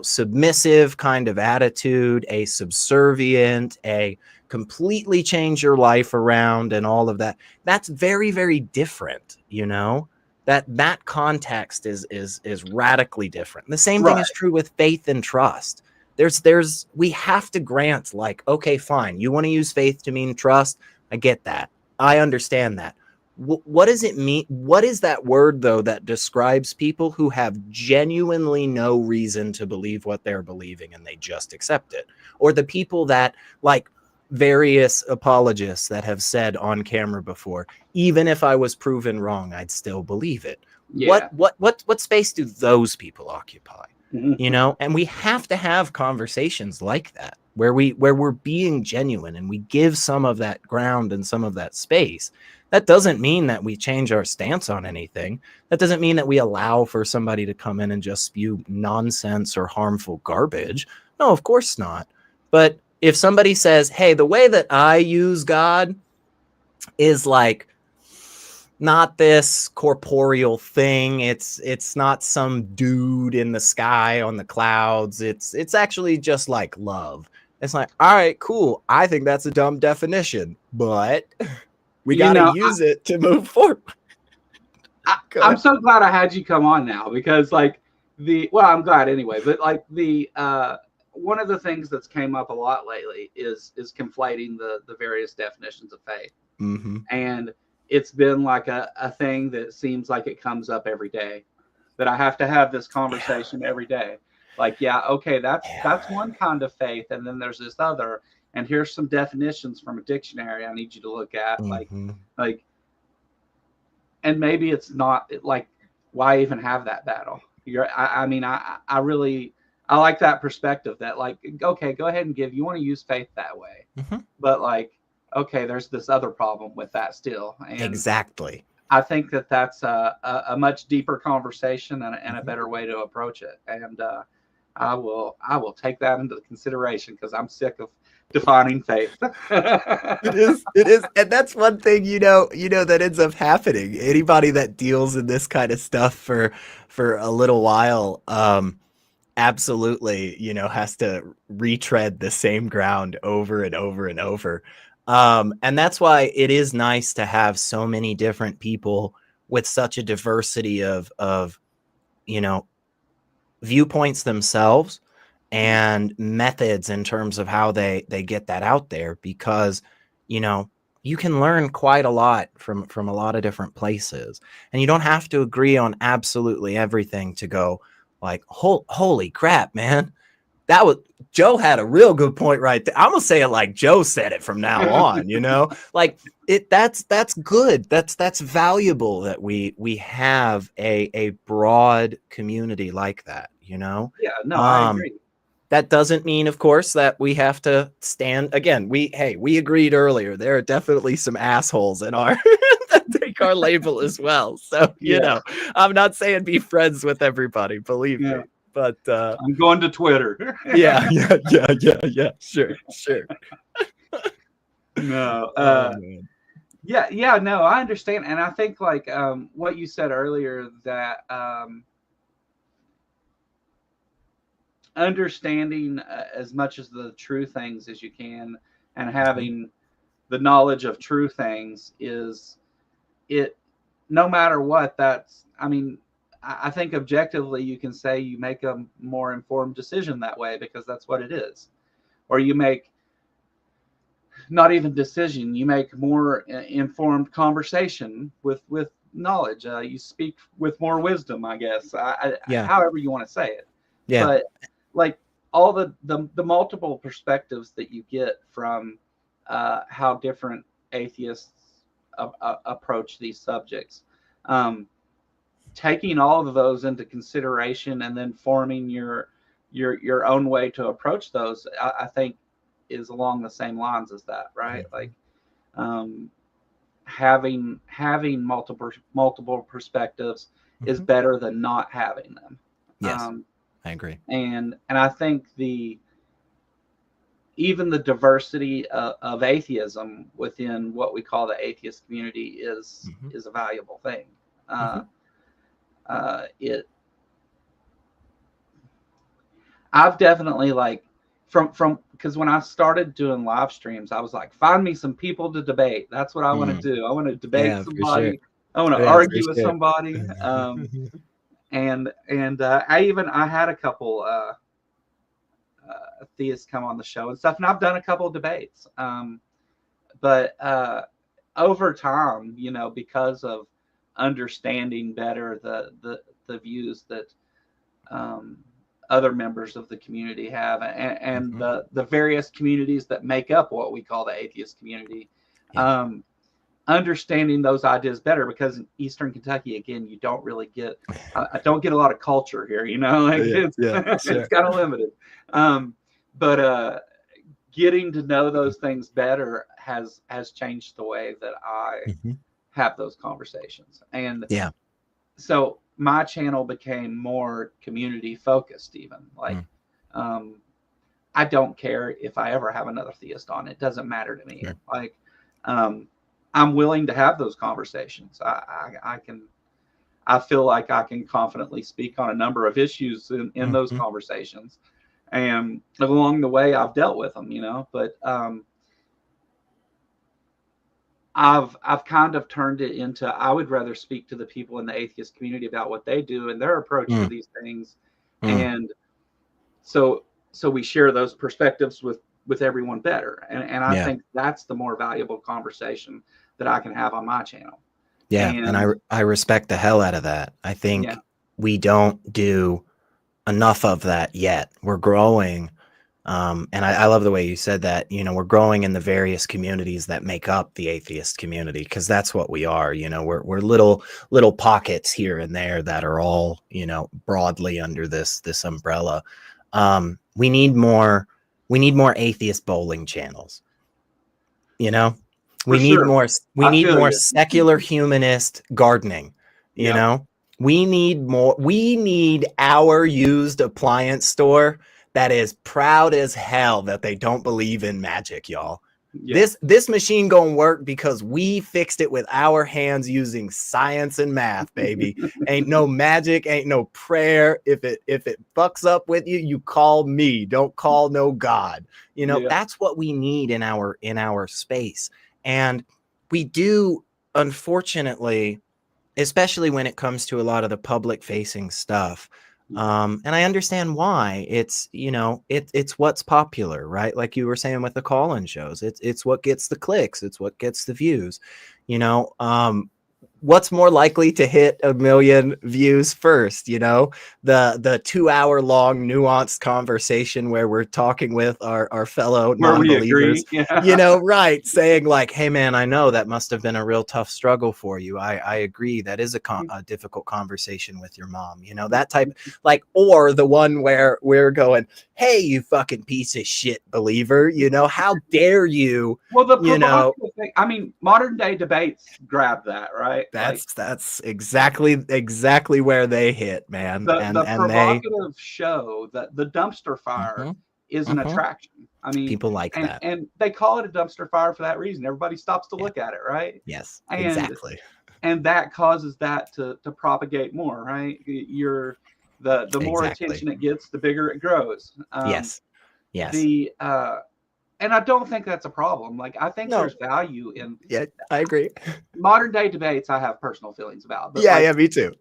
submissive kind of attitude, a subservient, a completely change your life around and all of that. That's very, very different, you know, that context is radically different. The same thing is true with faith and trust. We have to grant, like, okay, fine, you want to use faith to mean trust. I get that. I understand that. What does it mean? What is that word, though, that describes people who have genuinely no reason to believe what they're believing and they just accept it? Or the people that, like, various apologists that have said on camera before, even if I was proven wrong, I'd still believe it. Yeah. What space do those people occupy? Mm-hmm. You know, and we have to have conversations like that where we're being genuine and we give some of that ground and some of that space. That doesn't mean that we change our stance on anything. That doesn't mean that we allow for somebody to come in and just spew nonsense or harmful garbage. No, of course not. But if somebody says, hey, the way that I use God is, like, not this corporeal thing. It's not some dude in the sky on the clouds. It's actually just like love. It's like, all right, cool. I think that's a dumb definition, but we got to use it to move forward. I'm so glad I had you come on now, because, like, I'm glad anyway, but, like, one of the things that's came up a lot lately is conflating the various definitions of faith. Mm-hmm. And it's been like a thing that seems like it comes up every day, that I have to have this conversation every day. Like, yeah, okay, that's one kind of faith, and then there's this other, and here's some definitions from a dictionary I need you to look at. Mm-hmm. like, and maybe it's not, like, why even have that battle? I really like that perspective, that, like, okay, go ahead and you want to use faith that way, mm-hmm. but, like, okay, there's this other problem with that still. And exactly. I think that's a much deeper conversation and mm-hmm. a better way to approach it. And I will take that into consideration, because I'm sick of defining faith. It is. And that's one thing, you know, that ends up happening. Anybody that deals in this kind of stuff for a little while, absolutely, you know, has to retread the same ground over and over and over. And that's why it is nice to have so many different people with such a diversity of, you know, viewpoints themselves and methods in terms of how they get that out there, because, you know, you can learn quite a lot from a lot of different places, and you don't have to agree on absolutely everything to go, Like, holy crap, man. That was Joe had a real good point right there. I'm gonna say it like Joe said it from now on, you know, like that's good. That's valuable that we have a broad community like that, you know. Yeah, no, I agree. That doesn't mean, of course, that we have to stand again. We agreed earlier. There are definitely some assholes in our that take our label as well. So, you know, I'm not saying be friends with everybody, believe me. But I'm going to Twitter. yeah. Sure. No. No, I understand. And I think like what you said earlier, that understanding as much as the true things as you can, and having the knowledge of true things is it, no matter what. That's, I mean, I think objectively you can say you make a more informed decision that way, because that's what it is. Or you make, not even decision, you make more informed conversation with knowledge. You speak with more wisdom, I guess. However you want to say it. Yeah. But like all the multiple perspectives that you get from how different atheists approach these subjects, taking all of those into consideration and then forming your own way to approach those, I think is along the same lines as that, right? Like having multiple perspectives is better than not having them. Yes, I agree. And I think even the diversity of atheism within what we call the atheist community is a valuable thing. I've definitely, like, from because when I started doing live streams, I was like, find me some people to debate. That's what I want to do. I want to debate somebody. Sure. I want to argue with somebody. And I had a couple theists come on the show and stuff, and I've done a couple of debates. But over time, you know, because of understanding better the views that other members of the community have, and the various communities that make up what we call the atheist community, understanding those ideas better, because in Eastern Kentucky, again, you don't really get, I don't get a lot of culture here, you know, like it's kind of limited. But getting to know those things better has changed the way that I have those conversations. And so my channel became more community focused, even like, I don't care if I ever have another theist on. It doesn't matter to me. Like, I'm willing to have those conversations. I feel like I can confidently speak on a number of issues in those conversations. And along the way, I've dealt with them, you know, but I've kind of turned it into, I would rather speak to the people in the atheist community about what they do and their approach to these things. And so we share those perspectives with everyone better. And I think that's the more valuable conversation that I can have on my channel. Yeah. And I respect the hell out of that. I think we don't do enough of that yet. We're growing. And I love the way you said that, you know, we're growing in the various communities that make up the atheist community, because that's what we are. You know, we're little pockets here and there that are all, you know, broadly under this umbrella. We need more atheist bowling channels. You know, we need more secular humanist gardening. You know, we need our used appliance store that is proud as hell that they don't believe in magic, y'all. This machine gonna work because we fixed it with our hands using science and math, baby. Ain't no magic, ain't no prayer. If it fucks up with you, you call me. Don't call no God. You know, that's what we need in our space. And we do, unfortunately, especially when it comes to a lot of the public facing stuff. And I understand why. It's, you know, it's what's popular, right? Like you were saying with the call-in shows, it's what gets the clicks, it's what gets the views, you know. what's more likely to hit 1 million views first, you know, the 2 hour long nuanced conversation where we're talking with our fellow Where we non-believers, agree. Yeah. you know, right, saying like, hey man, I know that must have been a real tough struggle for you. I agree, that is a difficult conversation with your mom, you know, that type, like, or the one where we're going, hey, you fucking piece of shit believer, you know, how dare you, Well, the you know. provocative thing, I mean, modern day debates grab that, right? Like That's exactly where they hit, man. the And they provocative show, that the dumpster fire Mhm, is an mhm. attraction. I mean, People like that. and they call it a dumpster fire for that reason. Everybody stops to Yeah. look at it, right? Yes, And exactly. that causes that to propagate more, right? You're the more Exactly. attention it gets, the bigger it grows. Yes. Yes. The and I don't think that's a problem. Like, I think No. there's value in Yeah, I agree. modern day debates. I have personal feelings about, but Yeah, like, yeah, me too.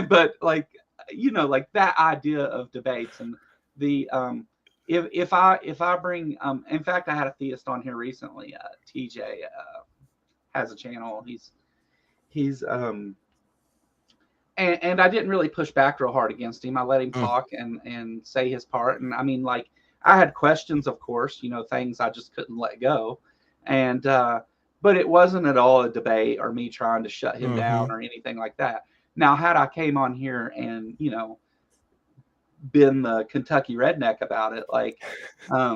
but like, like that idea of debates and the if I bring in fact, I had a theist on here recently. TJ has a channel. He's and I didn't really push back real hard against him. I let him Mm, talk and say his part. And I mean, like, I had questions, of course, things I just couldn't let go. And but it wasn't at all a debate or me trying to shut him down mhm. or anything like that. Now, had I came on here and been the Kentucky redneck about it, like,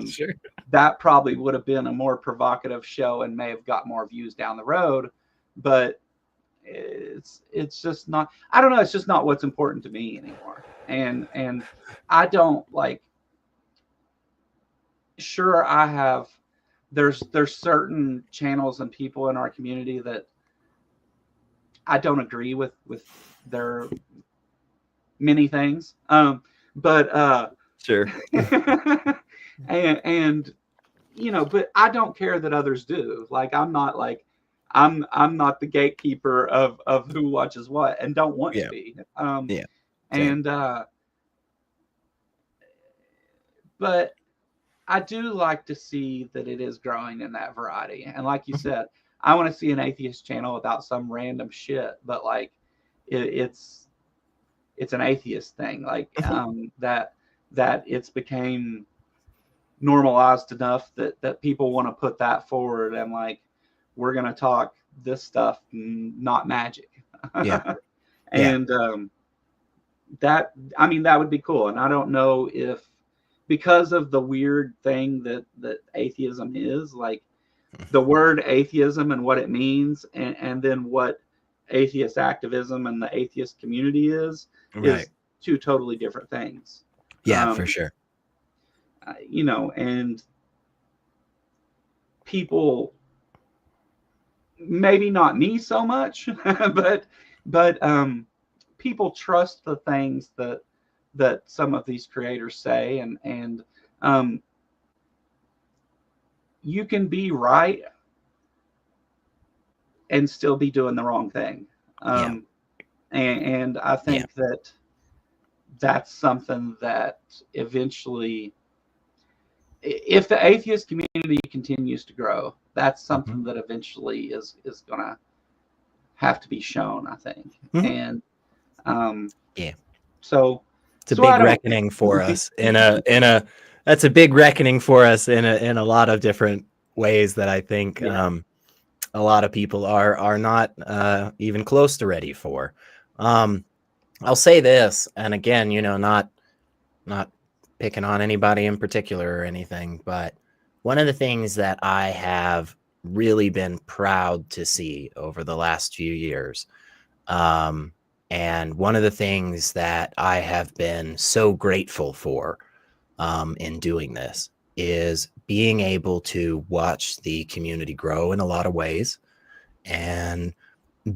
Sure. that probably would have been a more provocative show and may have got more views down the road. But it's just not, I don't know, it's just not what's important to me anymore. And I don't like, sure, I have, there's certain channels and people in our community that I don't agree with their many things, but Sure. and but I don't care that others do. Like, I'm not like, I'm not the gatekeeper of who watches what, and don't want to Yeah. be. Yeah. Same. And but I do like to see that it is growing in that variety. And like you Mhm. said, I want to see an atheist channel about some random shit, but like, it's an atheist thing, like, Mhm. that it's became normalized enough that people want to put that forward, and like, we're going to talk this stuff, not magic. Yeah. Yeah. And that, I mean, that would be cool. And I don't know if, because of the weird thing that atheism is, like, the word atheism and what it means, and then what atheist activism and the atheist community Right. is two totally different things. Yeah, for um sure. and people, maybe not me so much, but people trust the things that some of these creators say, and um, you can be right and still be doing the wrong thing. Yeah. Um, and I Yeah. think that that's something that eventually, if the atheist community continues to grow, that's Mhm. something that eventually is gonna have to be shown, I think. Mhm. And um, Yeah. so It's a so I big don't. reckoning for us that's a big reckoning for us in a lot of different ways that I think Yeah. a lot of people are not even close to ready for. Um, I'll say this, and again, you know, not picking on anybody in particular or anything, but one of the things that I have really been proud to see over the last few years, um, and one of the things that I have been so grateful for in doing this is being able to watch the community grow in a lot of ways and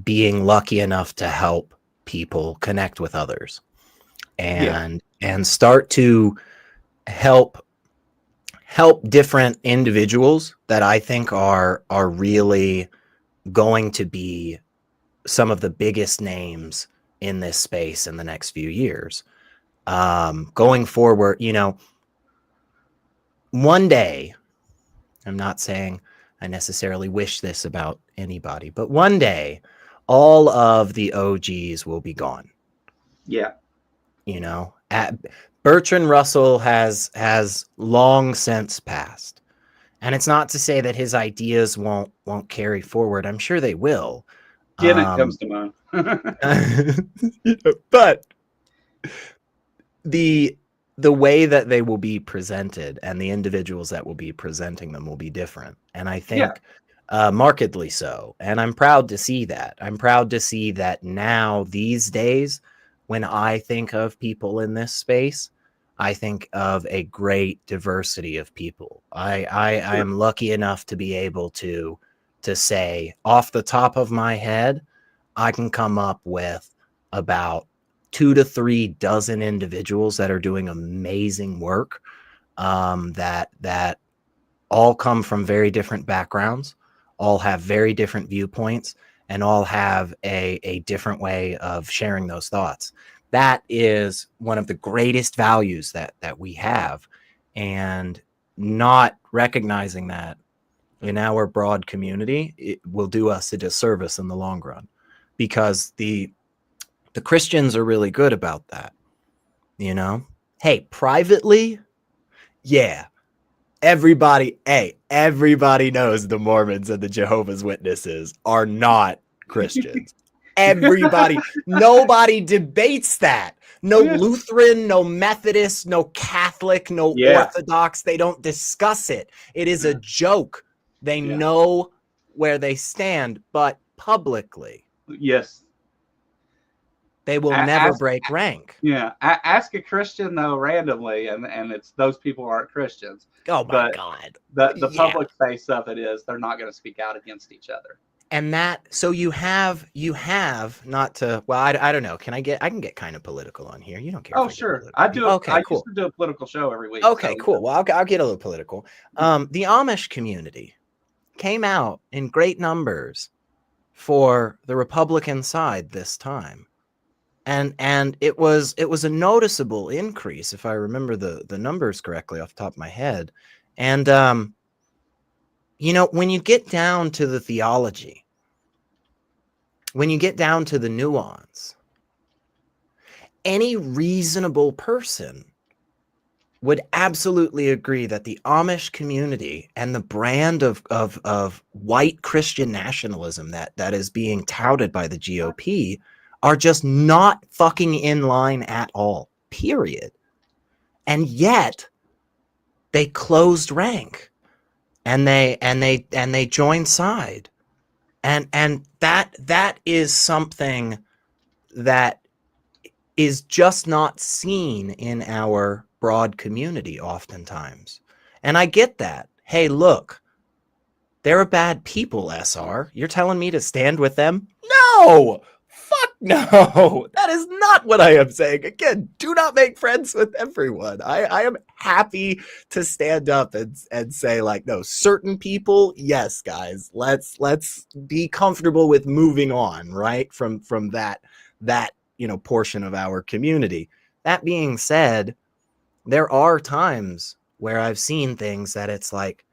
being lucky enough to help people connect with others Yeah. and start to help different individuals that I think are really going to be some of the biggest names in this space in the next few years. Going forward, you know, one day, I'm not saying I necessarily wish this about anybody, but one day all of the OGs will be gone. Yeah. You know, Bertrand Russell has long since passed, and it's not to say that his ideas won't carry forward. I'm sure they will. Dennett comes to mind. But the way that they will be presented and the individuals that will be presenting them will be different, and I think markedly so. And I'm proud to see that. I'm proud to see that now these days, when I think of people in this space, I think of a great diversity of people. I am lucky enough to be able to say off the top of my head, I can come up with about 2 to 3 dozen individuals that are doing amazing work, that all come from very different backgrounds, all have very different viewpoints, and all have a different way of sharing those thoughts. That is one of the greatest values that we have, and not recognizing that in our broad community, it will do us a disservice in the long run, because the Christians are really good about that. You know, hey, privately, yeah, everybody knows the Mormons and the Jehovah's Witnesses are not Christians. Everybody, nobody debates that. No Lutheran, no Methodist, no Catholic, no Orthodox. They don't discuss it. It is a joke. They know where they stand, but publicly, yes, they will never break rank. Yeah, ask a Christian though randomly, and it's those people aren't Christians. Oh my God! The public face of it is they're not going to speak out against each other. And that, so you have not to, well, I don't know. I can get kind of political on here. You don't care. Oh, sure. I do. Okay, I cool. used to do a political show every week. Okay, cool. Well, I'll get a little political. The Amish community came out in great numbers for the Republican side this time. And it was a noticeable increase, if I remember the numbers correctly off the top of my head. And, you know, when you get down to the theology, when you get down to the nuance, any reasonable person would absolutely agree that the Amish community and the brand of white Christian nationalism that is being touted by the GOP are just not fucking in line at all, period. And yet they closed rank and they joined side. And that is something that is just not seen in our broad community oftentimes. And I get that. Hey, look, they're bad people, SR. You're telling me to stand with them? No! Fuck no! That is not what I am saying. Again, do not make friends with everyone. I am happy to stand up and say, like, no, certain people, yes, guys, let's be comfortable with moving on, right? From that portion of our community. That being said, there are times where I've seen things that it's like,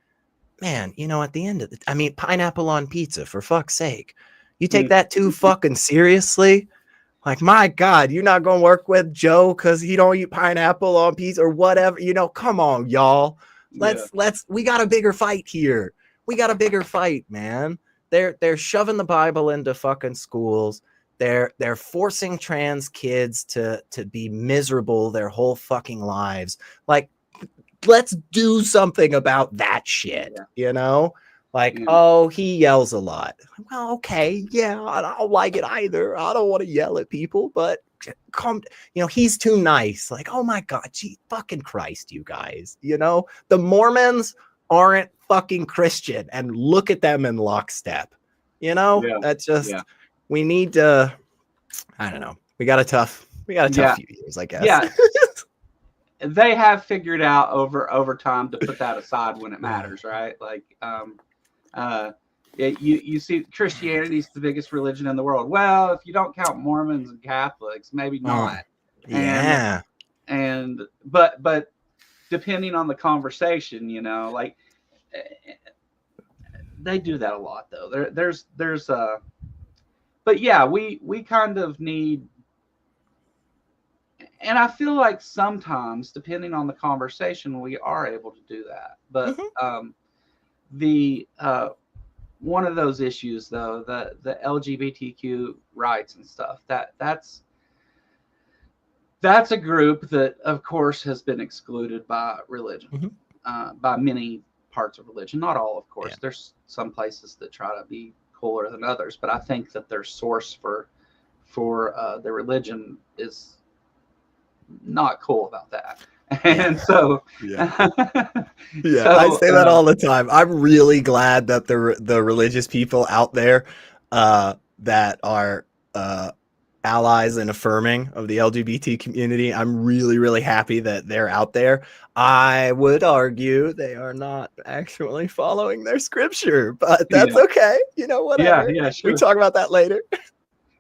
man, at the end of pineapple on pizza, for fuck's sake. You take that too fucking seriously? Like, my God, you're not going to work with Joe because he don't eat pineapple on pizza or whatever. Come on, y'all. We got a bigger fight here. We got a bigger fight, man. They're shoving the Bible into fucking schools. They're forcing trans kids to be miserable their whole fucking lives. Like, let's do something about that shit, Oh, he yells a lot. Well, okay, yeah, I don't like it either. I don't want to yell at people, but he's too nice. Like, oh my God, gee, fucking Christ, you guys. The Mormons aren't fucking Christian, and look at them in lockstep. That's just we need to. I don't know. We got a tough few years, I guess. Yeah. They have figured out over time to put that aside when it matters, right? Like, you see, Christianity's the biggest religion in the world. Well, if you don't count Mormons and Catholics, maybe not. Yeah. But depending on the conversation, like, they do that a lot though. There's but yeah, we kind of need, and I feel like sometimes, depending on the conversation, we are able to do that. But the one of those issues, though, the LGBTQ rights and stuff, that's a group that, of course, has been excluded by religion, by many parts of religion. Not all, of course. There's some places that try to be cooler than others, but I think that their source for their religion is not cool about that. And so, I say that all the time. I'm really glad that the religious people out there that are allies and affirming of the LGBT community, I'm really, really happy that they're out there. I would argue they are not actually following their scripture, but that's okay. You know, whatever. Yeah, sure. We can talk about that later.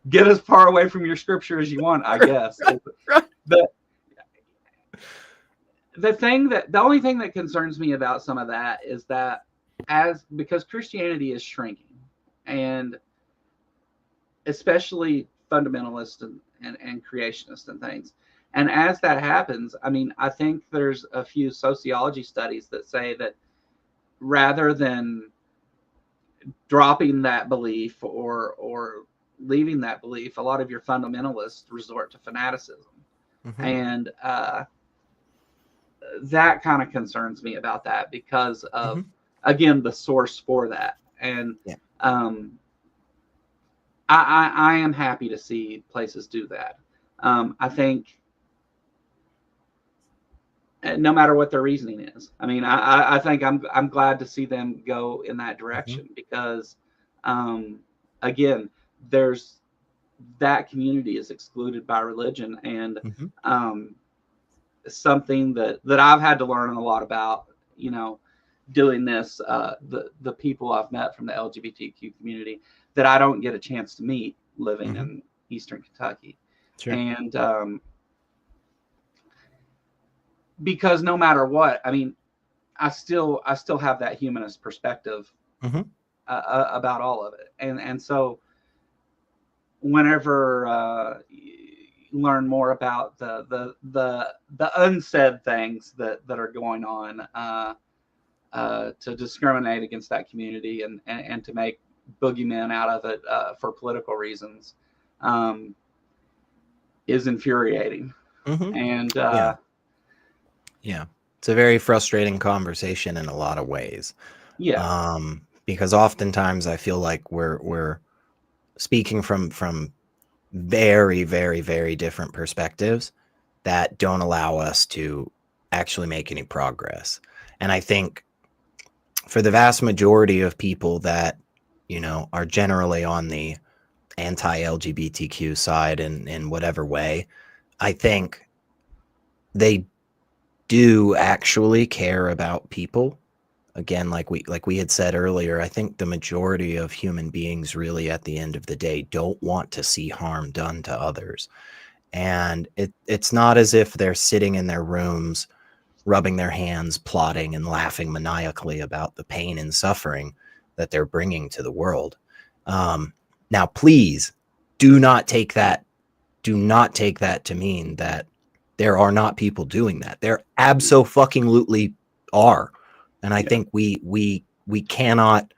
Get as far away from your scripture as you want, I guess. Right. But the only thing that concerns me about some of that is that because Christianity is shrinking, and especially fundamentalist and creationist and things. And as that happens, I mean, I think there's a few sociology studies that say that rather than dropping that belief or leaving that belief, a lot of your fundamentalists resort to fanaticism. And that kind of concerns me about that because of, again, the source for that. And I am happy to see places do that. I think no matter what their reasoning is, I mean, I think I'm glad to see them go in that direction because, again, there's that community is excluded by religion, and something that I've had to learn a lot about, you know, doing this, the people I've met from the LGBTQ community that I don't get a chance to meet living in Eastern Kentucky. Sure. And because no matter what, I mean, I still have that humanist perspective about all of it. And so whenever you learn more about the unsaid things that are going on to discriminate against that community and to make boogeymen out of it for political reasons is infuriating. And it's a very frustrating conversation in a lot of ways. Because oftentimes I feel like we're speaking from very, very, very different perspectives that don't allow us to actually make any progress. And I think for the vast majority of people that, you know, are generally on the anti-LGBTQ side in whatever way, I think they do actually care about people. Again, like we had said earlier, I think the majority of human beings really at the end of the day don't want to see harm done to others. And it's not as if they're sitting in their rooms, rubbing their hands, plotting and laughing maniacally about the pain and suffering that they're bringing to the world. Now, please do not take that to mean that there are not people doing that. There abso-fucking-lutely are. And I think we can't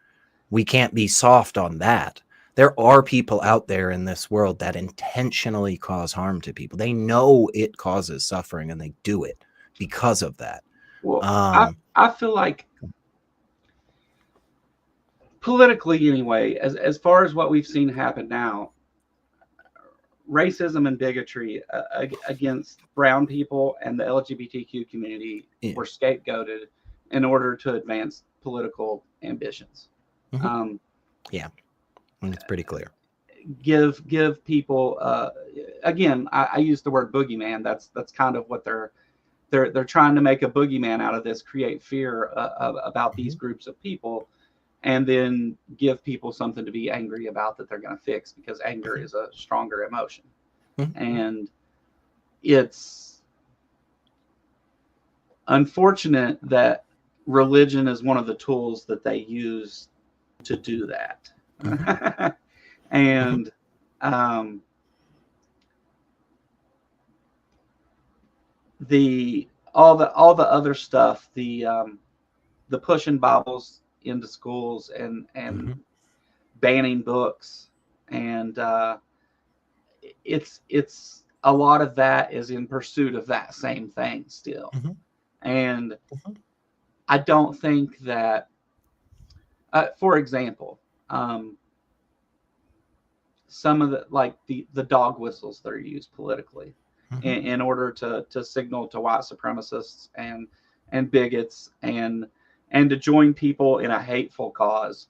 be soft on that. There are people out there in this world that intentionally cause harm to people. They know it causes suffering and they do it because of that. Well, I feel like politically anyway, as far as what we've seen happen now, racism and bigotry against brown people and the LGBTQ community were scapegoated in order to advance political ambitions. It's pretty clear. Give people again, I use the word boogeyman. That's kind of what they're trying to make a boogeyman out of this, create fear about these groups of people, and then give people something to be angry about that they're going to fix, because anger is a stronger emotion. And it's unfortunate that religion is one of the tools that they use to do that. And um, all the other stuff, the pushing Bibles into schools and Mhm. banning books, and it's a lot of that is in pursuit of that same thing still. Mhm. And Mhm. I don't think that, for example, um, some of the dog whistles that are used politically Mhm. in order to signal to white supremacists and bigots and to join people in a hateful cause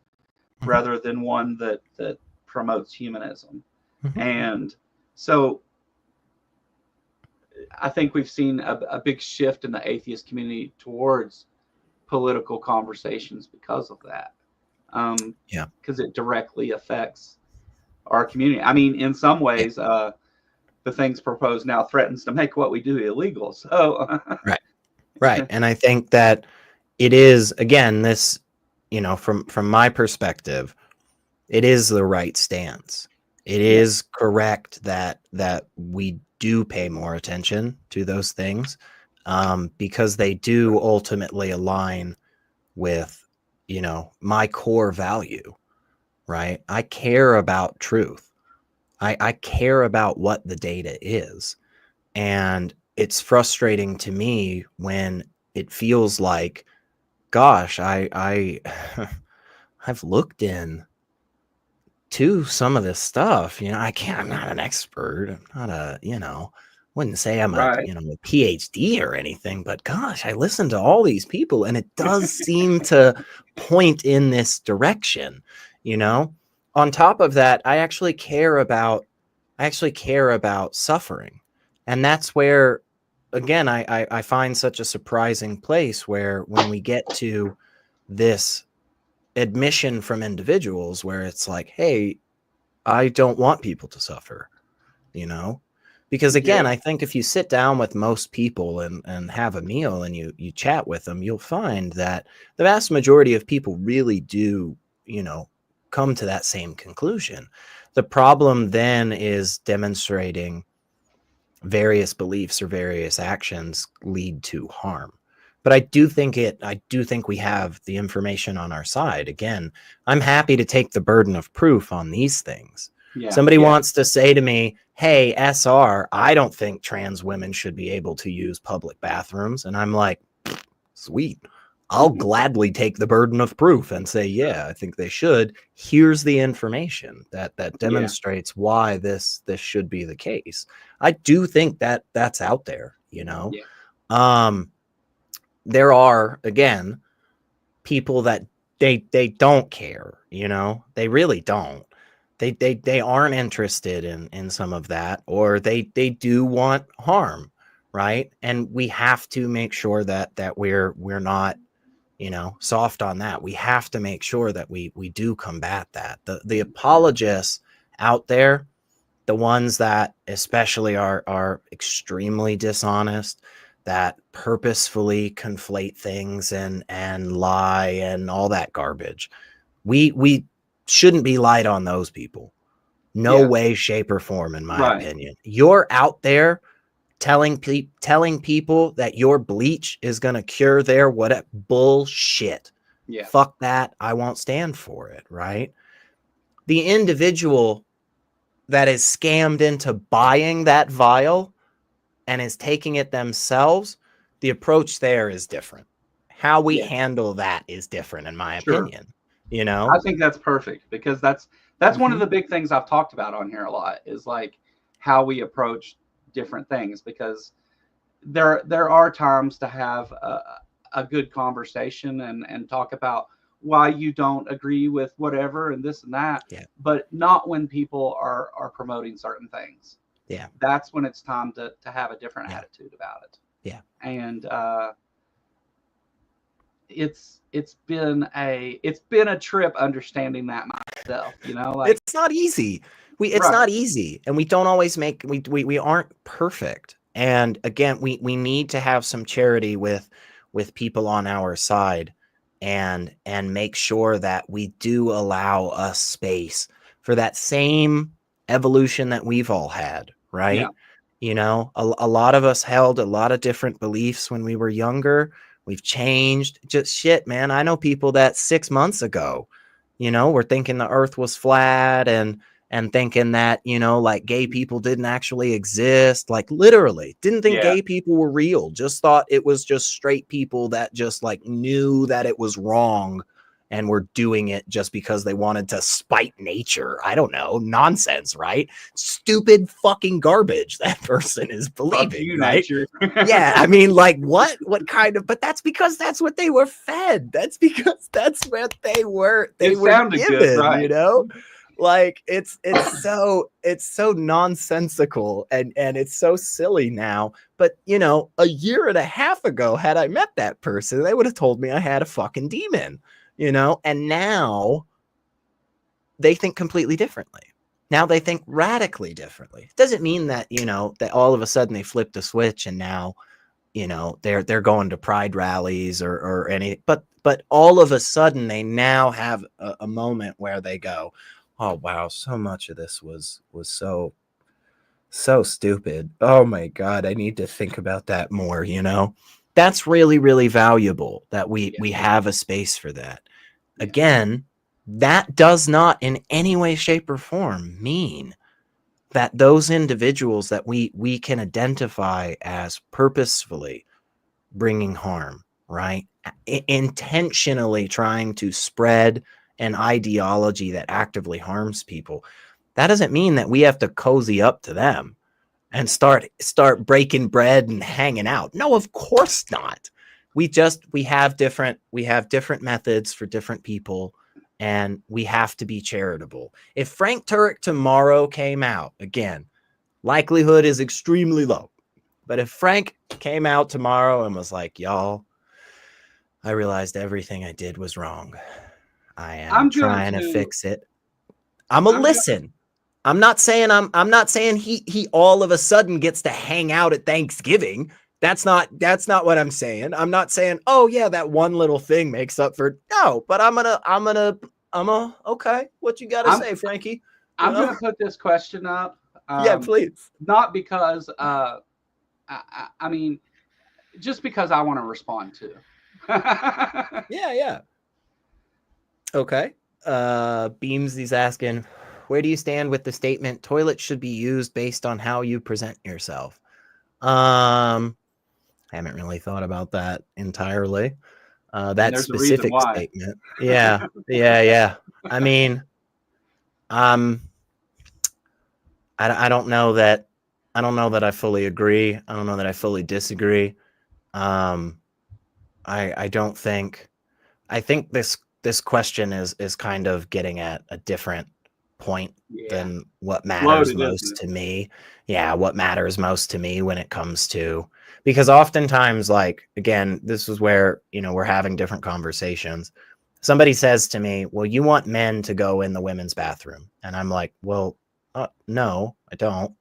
Mhm. rather than one that promotes humanism. Mhm. And so I think we've seen a big shift in the atheist community towards political conversations because of that. Yeah. Because it directly affects our community. I mean, in some Yeah. ways, the things proposed now threatens to make what we do illegal. So, Right. Right. And I think that it is, again, this, from my perspective, it is the right stance. It yeah, is correct that we do pay more attention to those things, because they do ultimately align with, my core value, right? I care about truth. I care about what the data is. And it's frustrating to me when it feels like, gosh, I've looked in to some of this stuff. I'm not an expert. I'm not wouldn't say I'm a, right. a PhD or anything, but gosh, I listen to all these people and it does seem to point in this direction, you know? On top of that, I actually care about suffering. And that's where, again, I find such a surprising place where when we get to this admission from individuals where it's like, hey, I don't want people to suffer, you know? Because Yeah, again, I think if you sit down with most people and have a meal and you chat with them, you'll find that the vast majority of people really do, come to that same conclusion. The problem then is demonstrating various beliefs or various actions lead to harm. But I do think we have the information on our side. Again, I'm happy to take the burden of proof on these things. yeah, Somebody yeah, wants to say to me, hey, SR, I don't think trans women should be able to use public bathrooms. And I'm like, sweet. I'll gladly take the burden of proof and say, yeah, I think they should. Here's the information that yeah, demonstrates why this should be the case. I do think that that's out there, you know. yeah, Um, there are, again, people that they don't care, They really don't. They aren't interested in some of that, or they do want harm, right? And we have to make sure that we're not, soft on that. We have to make sure that we do combat that. The apologists out there, the ones that especially are extremely dishonest, that purposefully conflate things and lie and all that garbage. We shouldn't be light on those people. No yeah, way, shape, or form, in my right. opinion. You're out there telling people that your bleach is going to cure their what bullshit. Yeah, Fuck that. I won't stand for it, right? The individual that is scammed into buying that vial and is taking it themselves, the approach there is different. How we yeah, handle that is different, in my sure. opinion. I think that's perfect because that's one of Mhm. the big things I've talked about on here a lot is like how we approach different things because there are times to have a good conversation and talk about why you don't agree with whatever and this and that, Yeah, but not when people are promoting certain things. yeah, That's when it's time to have a different yeah, attitude about it. yeah. And it's been a trip understanding that myself, like It's not easy. It's right, not easy, and we don't always make we aren't perfect. And again, we need to have some charity with people on our side, and make sure that we do allow us space for that same evolution that we've all had, right? Yeah. You know, a lot of us held a lot of different beliefs when we were younger. We've changed. Just shit, man. I know people that 6 months ago, you know, were thinking the earth was flat and thinking that, you know, like gay people didn't actually exist, like literally didn't think Yeah. gay people were real, just thought it was just straight people that just like knew that it was wrong and were doing it just because they wanted to spite nature. I don't know, nonsense, right? Stupid fucking garbage that person is Fuck believing, you, right? nature. Yeah, I mean, like what kind of, but that's because that's what they were fed. That's because that's what they were It sounded good, given, right? you know? Like it's so nonsensical and it's so silly now. But you know, a year and a half ago, had I met that person, they would have told me I had a fucking demon, you know, and now they think completely differently. Now they think radically differently. Doesn't mean that, you know, that all of a sudden they flipped a switch and now, you know, they're going to pride rallies or any, but all of a sudden they now have a moment where they go, oh wow, so much of this was so stupid. Oh my God, I need to think about that more, you know? That's really, really valuable that we have a space for that. Again, that does not in any way, shape, or form mean that those individuals that we can identify as purposefully bringing harm, right? Intentionally trying to spread an ideology that actively harms people. That doesn't mean that we have to cozy up to them and start breaking bread and hanging out. No, of course not. We have different methods for different people, and we have to be charitable. If Frank Turek tomorrow came out, again, likelihood is extremely low. But if Frank came out tomorrow and was like, y'all, I realized everything I did was wrong. I am I'm going trying to to. fix it. I'm a listen. I'm not saying he all of a sudden gets to hang out at Thanksgiving. That's not what I'm saying. I'm not saying, oh yeah, that one little thing makes up for no, but I'm okay. What you gotta say, Frankie? I'm going to put this question up. Yeah, please. Not because, I mean, just because I want to respond to. Yeah. Okay. Beams, he's asking, where do you stand with the statement toilets should be used based on how you present yourself? I haven't really thought about that entirely. That specific statement. Yeah. I mean, I don't know that I fully agree. I don't know that I fully disagree. I think this question is kind of getting at a different point than what matters most to me. Yeah, what matters most to me when it comes to, because oftentimes, like, again, this is where, you know, we're having different conversations. Somebody says to me, well, you want men to go in the women's bathroom. And I'm like, well, no, I don't.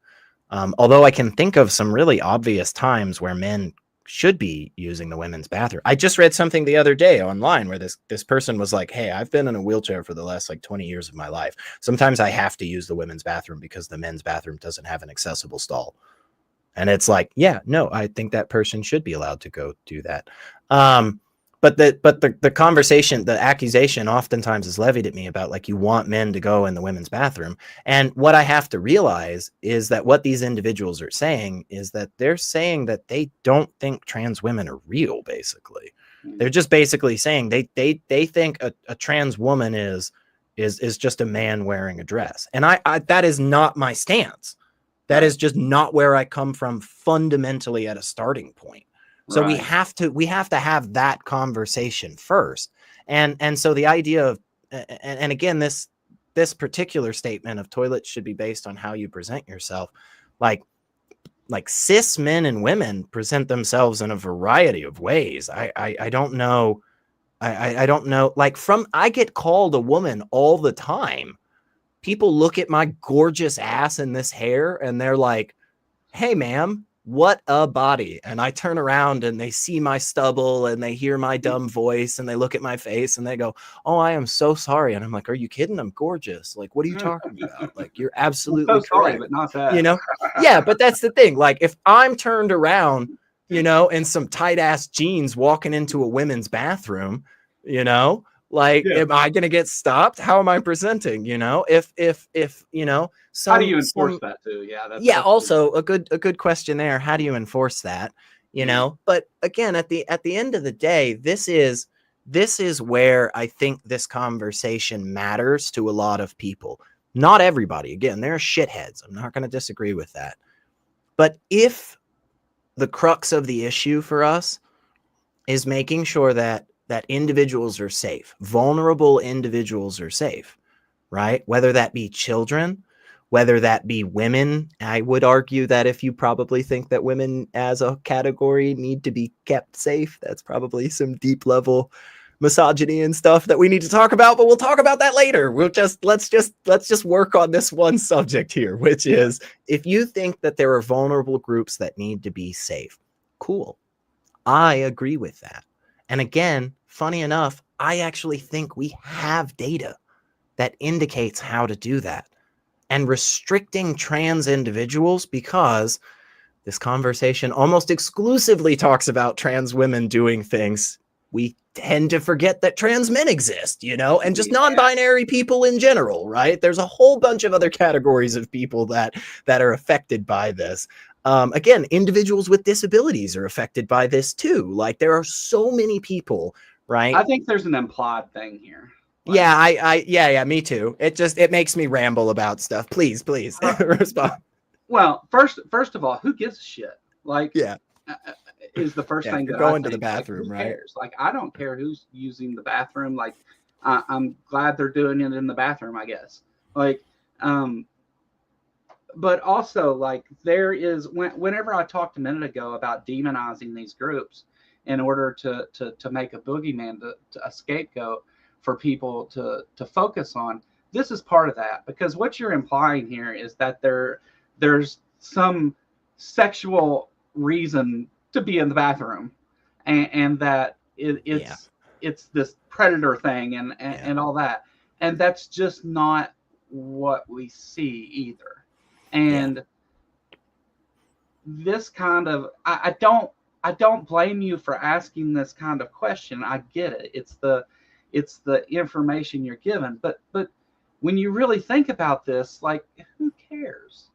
Although I can think of some really obvious times where men should be using the women's bathroom. I just read something the other day online where this person was like, hey, I've been in a wheelchair for the last like 20 years of my life. Sometimes I have to use the women's bathroom because the men's bathroom doesn't have an accessible stall. And it's like, yeah, no, I think that person should be allowed to go do that. But the conversation, the accusation oftentimes is levied at me about like, you want men to go in the women's bathroom. And what I have to realize is that what these individuals are saying is that they're saying that they don't think trans women are real, basically. They're just basically saying they think a trans woman is just a man wearing a dress. And I that is not my stance. That is just not where I come from fundamentally at a starting point. So we have to have that conversation first. And so the idea of, and again, this particular statement of toilets should be based on how you present yourself, like cis men and women present themselves in a variety of ways. I don't know. I don't know. Like I get called a woman all the time. People look at my gorgeous ass and this hair and they're like, hey, ma'am, what a body. And I turn around and they see my stubble and they hear my dumb voice and they look at my face and they go, oh, I am so sorry. And I'm like, are you kidding? I'm gorgeous. Like, what are you talking about? Like, you're I'm absolutely so sorry, correct. but not You that. know? Yeah, but that's the thing. Like, if I'm turned around, you know, in some tight ass jeans walking into a women's bathroom, you know, like, Yeah. am I going to get stopped? How am I presenting? You know, if, you know, How do you enforce some, that too? Yeah, yeah, that's also a good question there. How do you enforce that? You know, but again, at the end of the day, this is where I think this conversation matters to a lot of people. Not everybody. Again, there are shitheads. I'm not going to disagree with that. But if the crux of the issue for us is making sure that individuals are safe, vulnerable individuals are safe, right? Whether that be children, whether that be women. I would argue that if you probably think that women as a category need to be kept safe, that's probably some deep level misogyny and stuff that we need to talk about, but we'll talk about that later. Let's just work on this one subject here, which is, if you think that there are vulnerable groups that need to be safe, cool. I agree with that. And again, funny enough, I actually think we have data that indicates how to do that. And restricting trans individuals, because this conversation almost exclusively talks about trans women doing things, we tend to forget that trans men exist, you know, and just non-binary people in general, right? There's a whole bunch of other categories of people that are affected by this. Again, individuals with disabilities are affected by this too. Like, there are so many people, right? I think there's an implied thing here. Like, yeah, me too. It makes me ramble about stuff. Please respond. Well, first of all, who gives a shit? Like, yeah, is the first thing you're that going I to the think. bathroom, Like, who right? cares? Like, I don't care who's using the bathroom. Like, I'm glad they're doing it in the bathroom, I guess. Like, but also, like, there is, whenever I talked a minute ago about demonizing these groups in order to make a boogeyman, to a scapegoat for people to focus on, this is part of that. Because what you're implying here is that there's some sexual reason to be in the bathroom, and that it's this predator thing and all that, and that's just not what we see either. And this kind of, I don't blame you for asking this kind of question. I get it. It's the information you're given. But when you really think about this, like, who cares?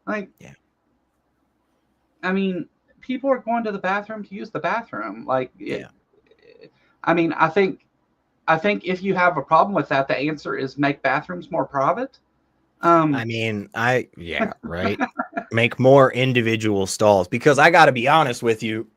Like, I mean, people are going to the bathroom to use the bathroom. Like, I mean, I think if you have a problem with that, the answer is make bathrooms more private. I mean, right. Make more individual stalls, because I got to be honest with you,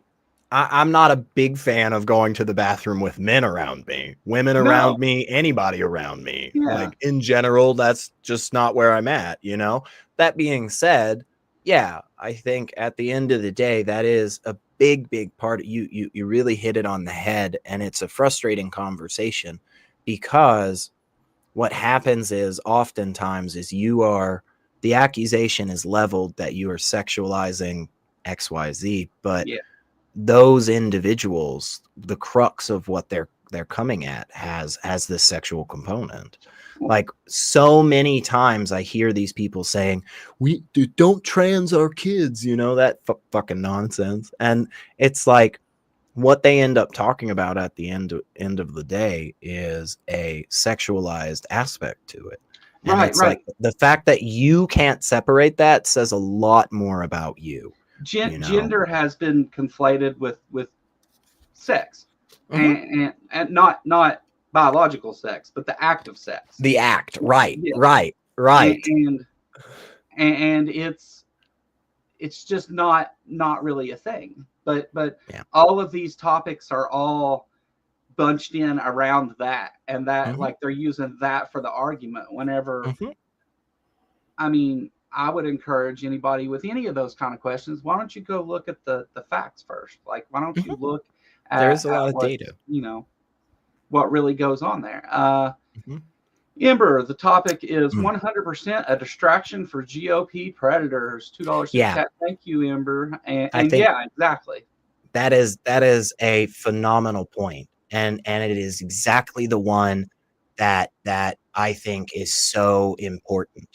I'm not a big fan of going to the bathroom with men around me, women around me, anybody around me. Like, in general, that's just not where I'm at, you know? That being said, yeah, I think at the end of the day, that is a big part of you really hit it on the head, and it's a frustrating conversation, because what happens is oftentimes is the accusation is leveled that you are sexualizing XYZ, but those individuals, the crux of what they're coming at has this sexual component. Like, so many times I hear these people saying, we don't trans our kids, you know, that fucking nonsense. And it's like, what they end up talking about at the end of the day is a sexualized aspect to it. And it's like, the fact that you can't separate that says a lot more about you. Gender has been conflated with sex, and not biological sex, but the act of sex. The act, right. And it's just not really a thing. But all of these topics are all bunched in around that, and that like they're using that for the argument whenever. I mean, I would encourage anybody with any of those kind of questions, why don't you go look at the facts first? Like, why don't you look at, there's a lot of data, you know, what really goes on there. Ember, the topic is Mm. 100% a distraction for GOP predators. $2 super Yeah, chat. Thank you, Ember. I And think yeah, exactly. that is a phenomenal point, and it is exactly the one that I think is so important.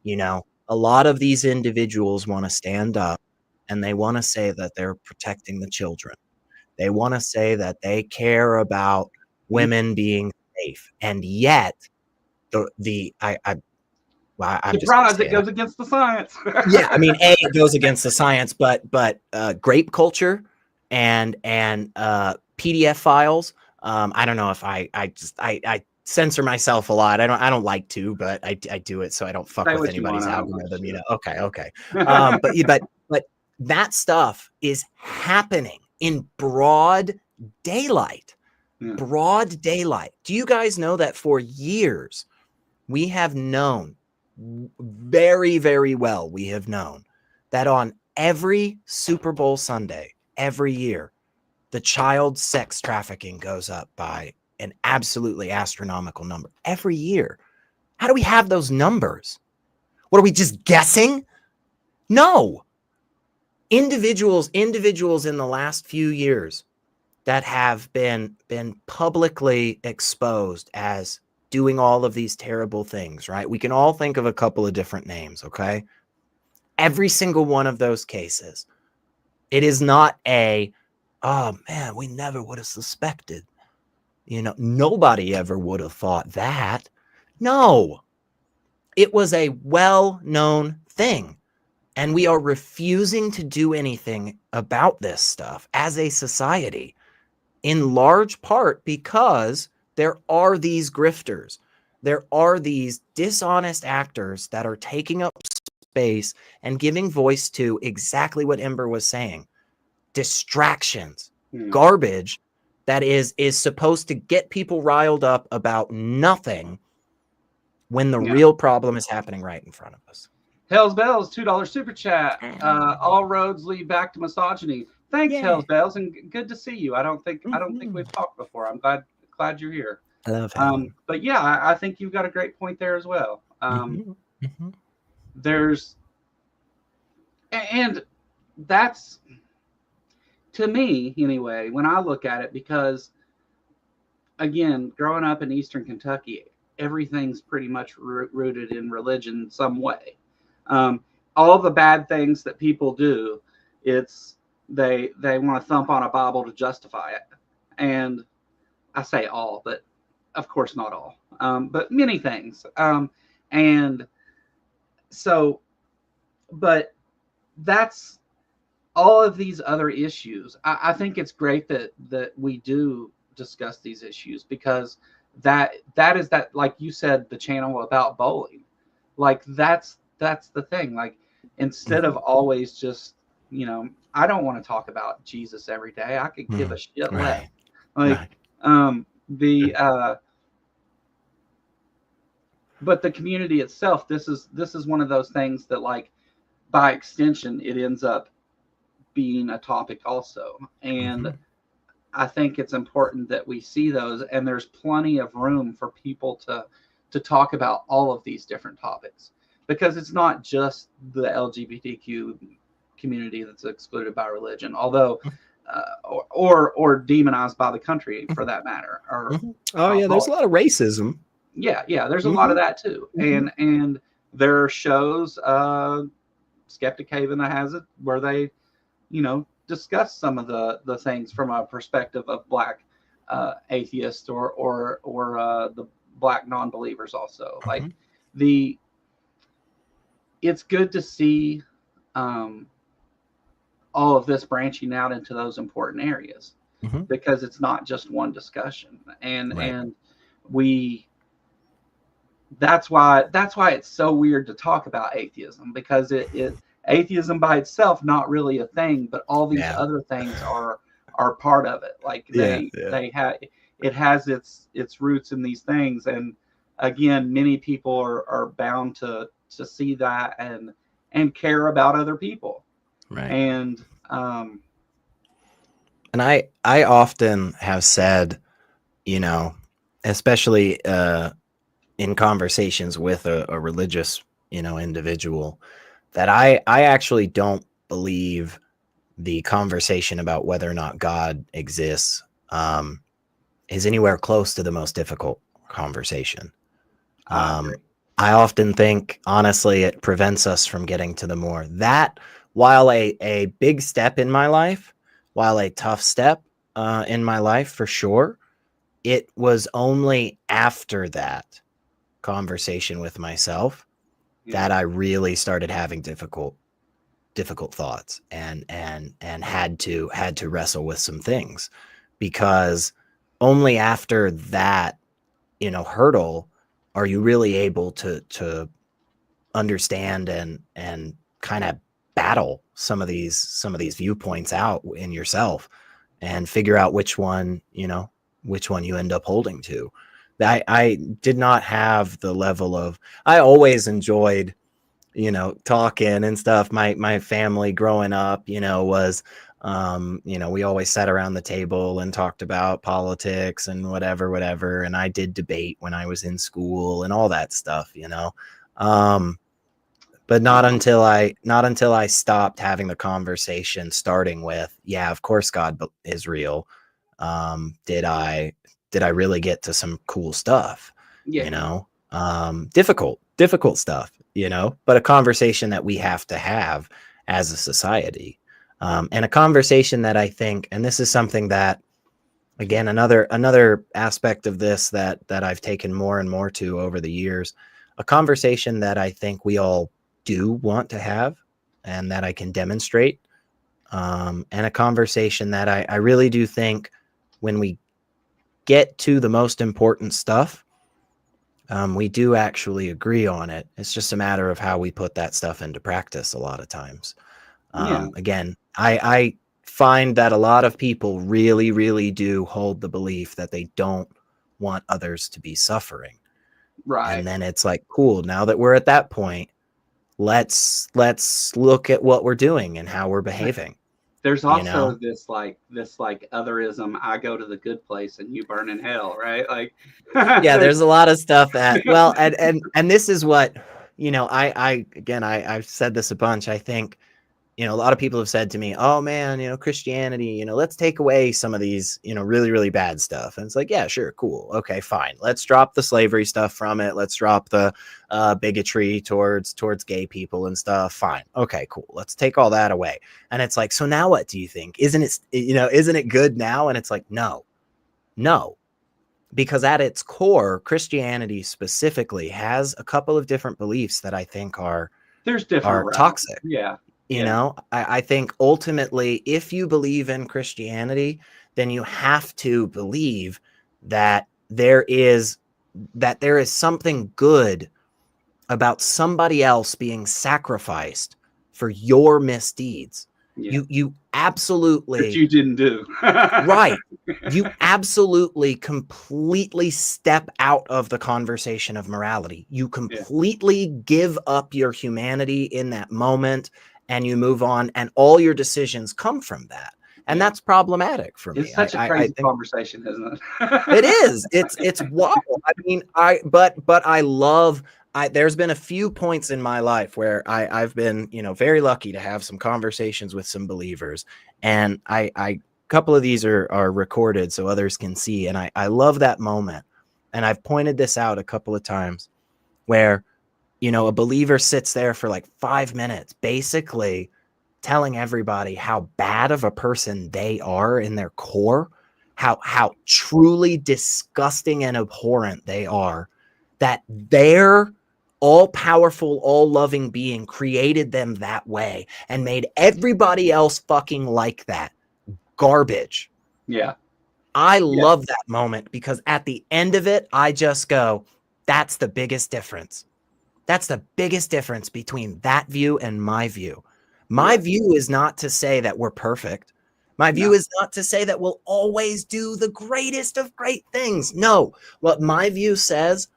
You know, a lot of these individuals want to stand up and they want to say that they're protecting the children. They want to say that they care about women being safe, and yet I'm just gonna Surprise, say it it. goes against the science. Yeah, I mean, it goes against the science, but grape culture and PDF files. I don't know if I censor myself a lot. I don't like to, but I do it so I don't fuck Say with what you want. anybody's I don't want algorithm. You shit. know? Okay. But that stuff is happening in broad daylight. Yeah. Broad daylight. Do you guys know that for years we have known very, very well, we have known that on every Super Bowl Sunday, every year, the child sex trafficking goes up by an absolutely astronomical number every year. How do we have those numbers? What are we just guessing? No. Individuals in the last few years that have been publicly exposed as doing all of these terrible things, right? We can all think of a couple of different names, okay? Every single one of those cases, it is not oh man, we never would have suspected. You know, nobody ever would have thought that. No, it was a well-known thing. And we are refusing to do anything about this stuff as a society, in large part because there are these grifters. There are these dishonest actors that are taking up space and giving voice to exactly what Ember was saying. Distractions, garbage that is supposed to get people riled up about nothing when the real problem is happening right in front of us. Hells Bells, $2 super chat. All roads lead back to misogyny. Thanks, Hells Bells, and good to see you. I don't think we've talked before. I'm glad you're here. I love him. But yeah, I think you've got a great point there as well. There's, and that's, to me anyway, when I look at it, because again, growing up in Eastern Kentucky, everything's pretty much rooted in religion some way. All the bad things that people do, it's they want to thump on a Bible to justify it. And I say all, but of course not all, but many things. And so, but that's all of these other issues. I think it's great that we do discuss these issues, because that is that, like you said, the channel about bowling. Like that's the thing. Like, instead of always just, I don't want to talk about Jesus every day. I could give a shit less. Like, but the community itself, this is one of those things that, like, by extension, it ends up being a topic also. And I think it's important that we see those, and there's plenty of room for people to talk about all of these different topics, because it's not just the LGBTQ community that's excluded by religion, although or demonized by the country, for that matter. Or there's a lot of racism. Yeah, there's a lot of that too. And there are shows, Skeptic Haven that has it, where they, discuss some of the things from a perspective of Black atheists or the Black non-believers also. Like, it's good to see all of this branching out into those important areas, because it's not just one discussion. And that's why it's so weird to talk about atheism, because atheism by itself not really a thing, but all these other things are part of it. Like, it has its roots in these things. And again, many people are bound to see that and care about other people. Right. And I often have said, especially in conversations with a religious, individual, that I actually don't believe the conversation about whether or not God exists is anywhere close to the most difficult conversation. I agree. I often think, honestly, it prevents us from getting to the more that, while a big step in my life, while a tough step in my life for sure, it was only after that conversation with myself Yeah. that I really started having difficult thoughts and had to wrestle with some things, because only after that, hurdle are you really able to understand and kind of battle some of these viewpoints out in yourself and figure out which one you end up holding to. I did not have the level of, I always enjoyed, talking and stuff. My family growing up, was, we always sat around the table and talked about politics and whatever. And I did debate when I was in school and all that stuff, but not until I stopped having the conversation, starting with, yeah, of course God is real. Did I really get to some cool stuff, Yeah. difficult stuff, but a conversation that we have to have as a society. And a conversation that I think, and this is something that, again, another aspect of this that I've taken more and more to over the years, a conversation that I think we all do want to have and that I can demonstrate, and a conversation that I really do think, when we get to the most important stuff, we do actually agree on it. It's just a matter of how we put that stuff into practice a lot of times. Yeah. Again, I find that a lot of people really, really do hold the belief that they don't want others to be suffering. Right. And then it's like, cool, now that we're at that point, let's look at what we're doing and how we're behaving. There's You also know? this like otherism. I go to the good place and you burn in hell, right? Like, Yeah, there's a lot of stuff that, well, and this is what, I've said this a bunch. I think, a lot of people have said to me, oh man, Christianity, let's take away some of these, really, really bad stuff. And it's like, yeah, sure, cool. Okay, fine. Let's drop the slavery stuff from it. Let's drop the bigotry towards gay people and stuff. Fine. Okay, cool. Let's take all that away. And it's like, so now what do you think? Isn't it good now? And it's like, no, because at its core, Christianity specifically has a couple of different beliefs that I think are there's different routes. toxic. Yeah. I think ultimately, if you believe in Christianity, then you have to believe that there is something good about somebody else being sacrificed for your misdeeds. Yeah. You absolutely, that you didn't do. right. You absolutely completely step out of the conversation of morality. You completely give up your humanity in that moment and you move on, and all your decisions come from that. And that's problematic for me. It's such a crazy conversation, isn't it? It is. It's wild. I mean, but I love, there's been a few points in my life where I've been, very lucky to have some conversations with some believers, and a couple of these are recorded so others can see. And I love that moment. And I've pointed this out a couple of times where, a believer sits there for like 5 minutes, basically telling everybody how bad of a person they are in their core, how truly disgusting and abhorrent they are, that their all-powerful, all-loving being created them that way and made everybody else fucking like that. Garbage. Yeah. I love that moment, because at the end of it, I just go, that's the biggest difference. That's the biggest difference between that view and my view. My view is not to say that we're perfect. My view is not to say that we'll always do the greatest of great things. No, what my view says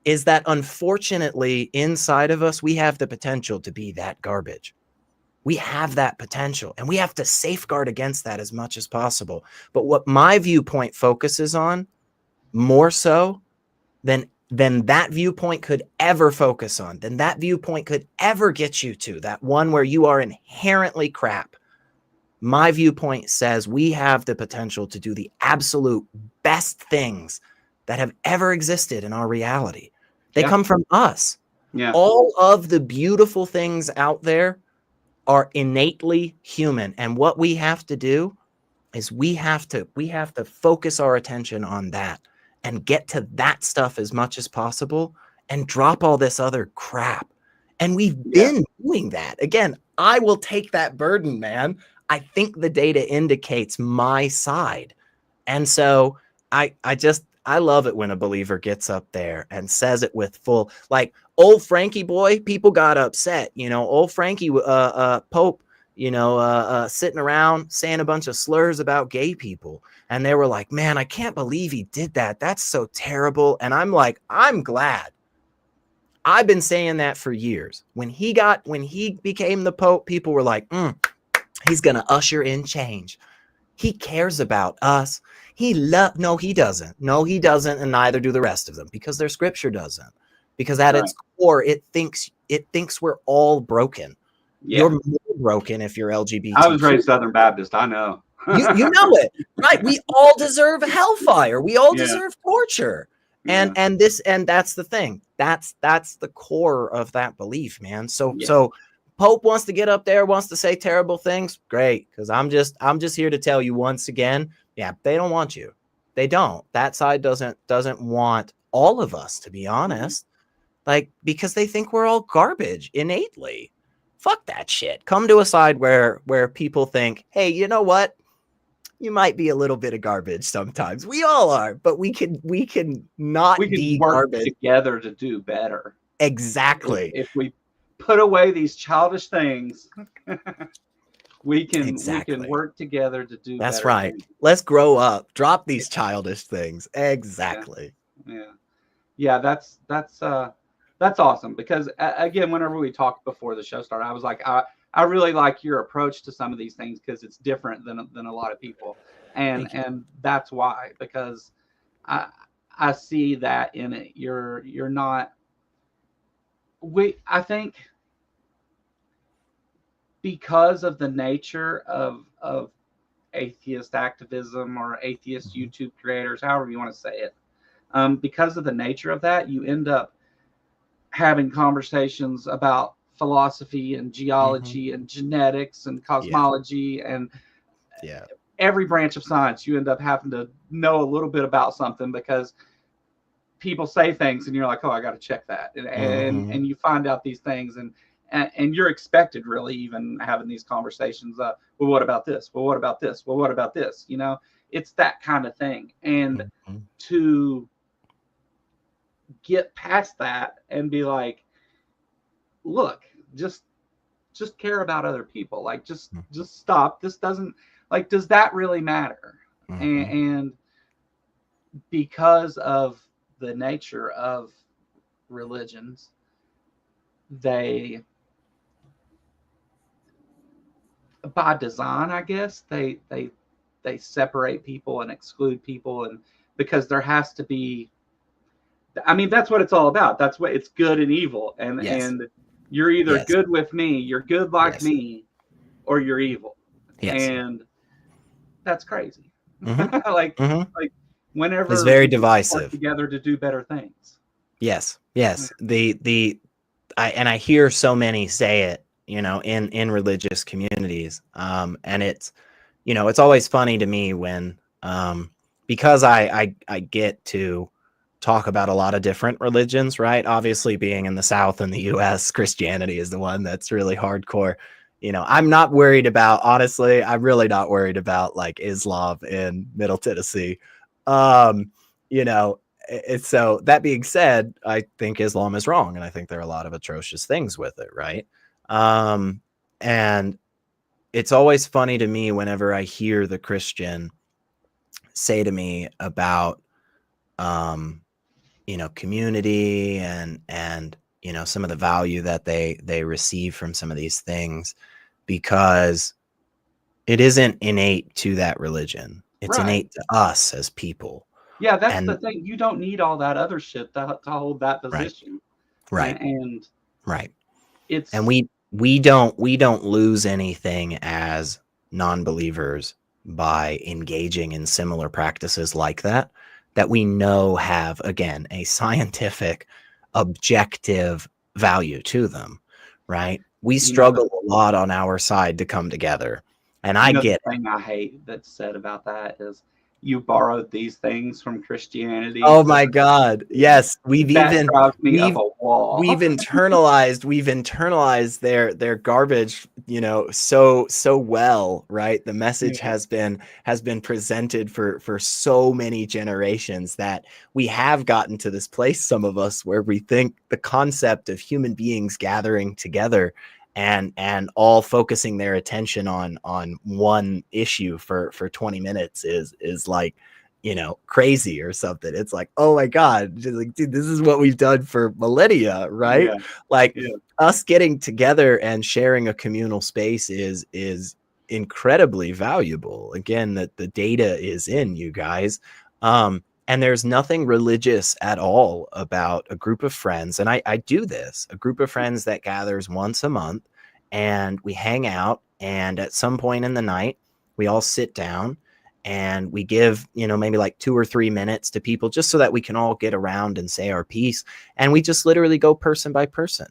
is that, unfortunately, inside of us, we have the potential to be that garbage. We have that potential, and we have to safeguard against that as much as possible. But what my viewpoint focuses on, more so than than that viewpoint could ever focus on, than that viewpoint could ever get you to, that one where you are inherently crap. My viewpoint says we have the potential to do the absolute best things that have ever existed in our reality. They come from us. Yeah. All of the beautiful things out there are innately human. And what we have to do is we have to focus our attention on that and get to that stuff as much as possible and drop all this other crap. And we've been doing that. Again, I will take that burden, man. I think the data indicates my side. And so I love it when a believer gets up there and says it with full, like old Frankie boy, people got upset, old Frankie Pope, sitting around saying a bunch of slurs about gay people. And they were like, man, I can't believe he did that. That's so terrible. And I'm like, I'm glad. I've been saying that for years. When he became the Pope, people were like, he's going to usher in change. He cares about us. No, he doesn't. No, he doesn't. And neither do the rest of them, because their scripture doesn't. Because at its core, it thinks we're all broken. Yeah. You're more broken if you're LGBT. I was raised Southern Baptist. I know. you know it, right? We all deserve hellfire. We all deserve torture. And that's the thing. That's the core of that belief, man. So Pope wants to get up there, wants to say terrible things. Great, because I'm just here to tell you once again, they don't want you. They don't. That side doesn't want all of us, to be honest. Like, because they think we're all garbage innately. Fuck that shit. Come to a side where people think, hey, you know what? You might be a little bit of garbage sometimes. We all are, but we can not be work garbage together to do better. Exactly. If we put away these childish things, we can work together to do That's better right. things. Let's grow up. Drop these childish things. Exactly. Yeah, that's awesome, because again, whenever we talked before the show started, I was like, I really like your approach to some of these things, because it's different than a lot of people, and that's why, because I see that in it. You're not. I think because of the nature of atheist activism or atheist YouTube creators, however you want to say it, because of the nature of that, you end up having conversations about philosophy and geology and genetics and cosmology and every branch of science. You end up having to know a little bit about something, because people say things and you're like, oh, I got to check that. And you find out these things, and you're expected, really, even having these conversations. Well, what about this? Well, what about this? Well, what about this? It's that kind of thing. And to get past that and be like, look, just care about other people. Like, just stop. This doesn't, like, does that really matter? And because of the nature of religions, they, by design, I guess, they separate people and exclude people, and because there has to be, I mean, that's what it's all about. That's what it's, good and evil, and you're either good with me, you're good like me, or you're evil. And that's crazy. Like whenever it's very divisive. Work together to do better things. Yes. I hear so many say it, in religious communities. And it's, it's always funny to me when, because I get to talk about a lot of different religions, right? Obviously, being in the South in the US, Christianity is the one that's really hardcore. I'm not worried about, honestly, I'm really not worried about like Islam in Middle Tennessee. It's, so that being said, I think Islam is wrong, and I think there are a lot of atrocious things with it, right? And it's always funny to me whenever I hear the Christian say to me about community and some of the value that they receive from some of these things, because it isn't innate to that religion. It's innate to us as people. Yeah, that's the And thing. You don't need all that other shit to hold that right, position. right, And right. And it's we don't lose anything as non-believers by engaging in similar practices like that we know have, again, a scientific objective value to them, right? We you know the struggle a lot on our side to come together, and I you know the get it. thing I hate that's said about that is you borrowed these things from Christianity, Oh so my God. Yes, that drives me up we've a wall. we've internalized their garbage, so well, right? The message Yeah. has been presented for so many generations that we have gotten to this place, some of us, where we think the concept of human beings gathering together and all focusing their attention on one issue for 20 minutes is like, crazy or something. It's like, oh my God, just like, dude, this is what we've done for millennia, right? Yeah. Like, Yeah. us getting together and sharing a communal space is incredibly valuable. Again, that the data is in, you guys. And there's nothing religious at all about a group of friends. And I do this, a group of friends that gathers once a month, and we hang out. And at some point in the night, we all sit down and we give, maybe like 2 or 3 minutes to people, just so that we can all get around and say our piece. And we just literally go person by person.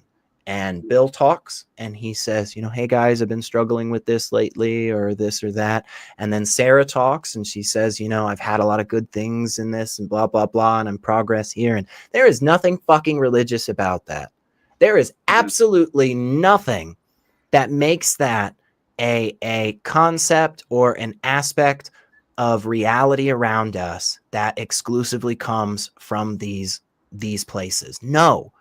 And Bill talks and he says, hey guys, I've been struggling with this lately, or this or that. And then Sarah talks and she says, I've had a lot of good things in this and blah, blah, blah. And I'm progress here. And there is nothing fucking religious about that. There is Yeah. absolutely nothing that makes that a concept or an aspect of reality around us that exclusively comes from these places. No,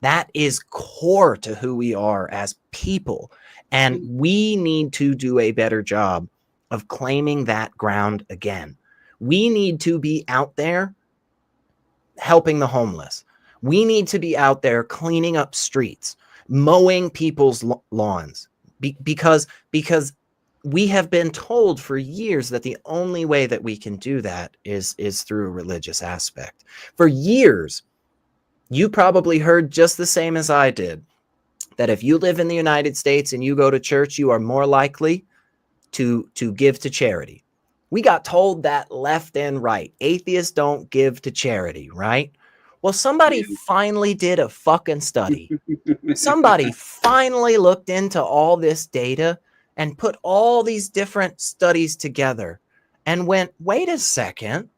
that is core to who we are as people. And we need to do a better job of claiming that ground again. We need to be out there helping the homeless. We need to be out there cleaning up streets, mowing people's lawns, because we have been told for years that the only way that we can do that is through a religious aspect. For years, you probably heard just the same as I did, that if you live in the United States and you go to church, you are more likely to give to charity. We got told that left and right. Atheists don't give to charity, right? Well, somebody finally did a fucking study. Somebody finally looked into all this data and put all these different studies together and went, wait a second.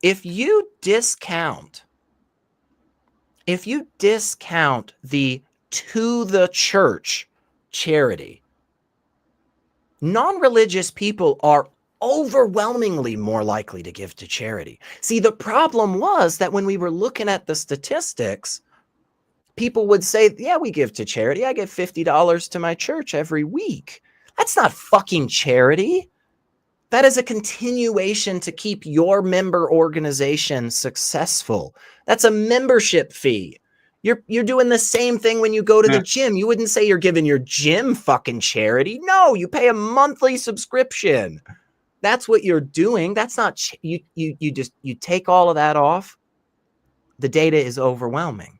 If you discount the to the church charity, non-religious people are overwhelmingly more likely to give to charity. See, the problem was that when we were looking at the statistics, people would say, yeah, we give to charity. I give $50 to my church every week. That's not fucking charity. That is a continuation to keep your member organization successful. That's a membership fee. You're doing the same thing when you go to the gym. You wouldn't say you're giving your gym fucking charity. No, you pay a monthly subscription. That's what you're doing. That's not you take all of that off. The data is overwhelming.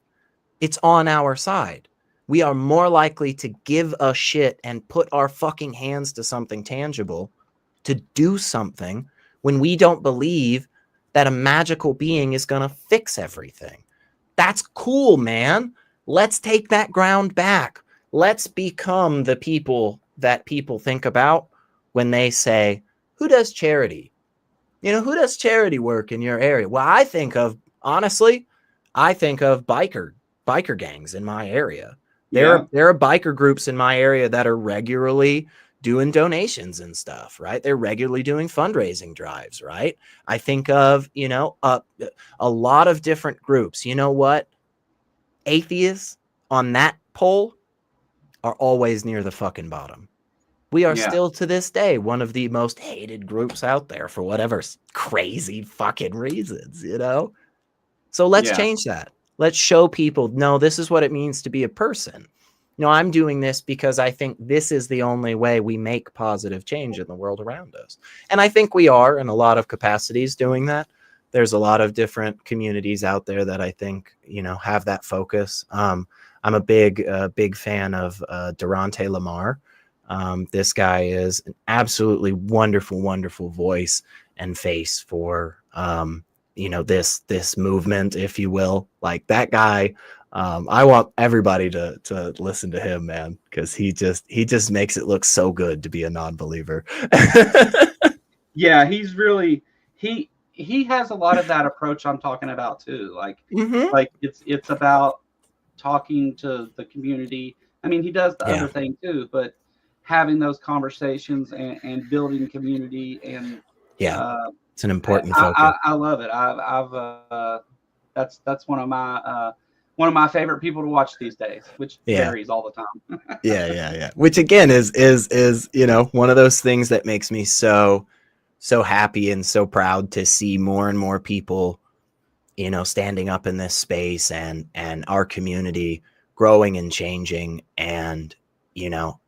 It's on our side. We are more likely to give a shit and put our fucking hands to something tangible, to do something, when we don't believe that a magical being is going to fix everything. That's cool, man. Let's take that ground back. Let's become the people that people think about when they say, who does charity? Who does charity work in your area? Well, honestly, I think of biker gangs in my area. There are biker groups in my area that are regularly doing donations and stuff, right? They're regularly doing fundraising drives, right? I think of, a lot of different groups. You know what? Atheists on that poll are always near the fucking bottom. We are still to this day one of the most hated groups out there for whatever crazy fucking reasons, So let's change that. Let's show people, no, this is what it means to be a person. no, I'm doing this because I think this is the only way we make positive change in the world around us. And I think we are in a lot of capacities doing that. There's a lot of different communities out there that I think, have that focus. I'm a big fan of Durante Lamar. This guy is an absolutely wonderful, wonderful voice and face for, this movement, if you will. Like that guy, I want everybody to listen to him, man, because he just makes it look so good to be a non-believer. Yeah, he's really he has a lot of that approach I'm talking about too. Mm-hmm. Like it's about talking to the community. I mean, he does the Yeah. other thing too, but having those conversations and building community and Yeah, uh, it's an important focus. I love it. I've that's one of my favorite people to watch these days, which Yeah. varies all the time. Yeah. Which again is one of those things that makes me so happy and so proud to see more and more people, standing up in this space and our community growing and changing. And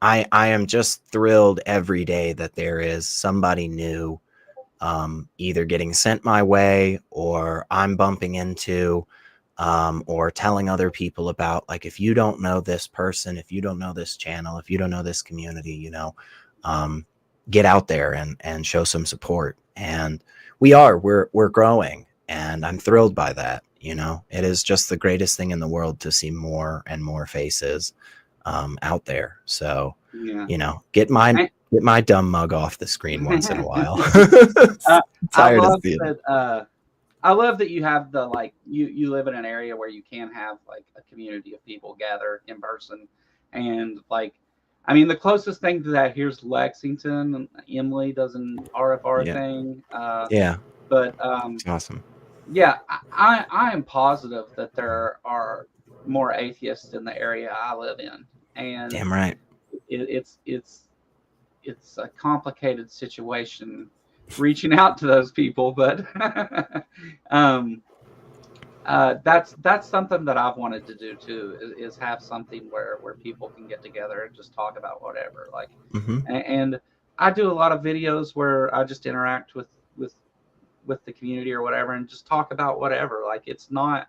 I am just thrilled every day that there is somebody new, either getting sent my way or I'm bumping into, or telling other people about. Like, if you don't know this person, if you don't know this channel, if you don't know this community, get out there and show some support. And we're growing, and I'm thrilled by that. It is just the greatest thing in the world to see more and more faces out there. So, Yeah. get my dumb mug off the screen once in a while. I Tired of love seeing it. that. I love that you have you live in an area where you can have like a community of people gather in person, and I mean, the closest thing to that here's Lexington. And Emily does an RFR Yeah. thing, Yeah. but It's awesome. yeah, I am positive that there are more atheists in the area I live in, and Damn right. it's a complicated situation reaching out to those people, but um, that's something that I've wanted to do too, is have something where people can get together and just talk about whatever. Mm-hmm. And I do a lot of videos where I just interact with the community or whatever, and just talk about whatever. Like, it's not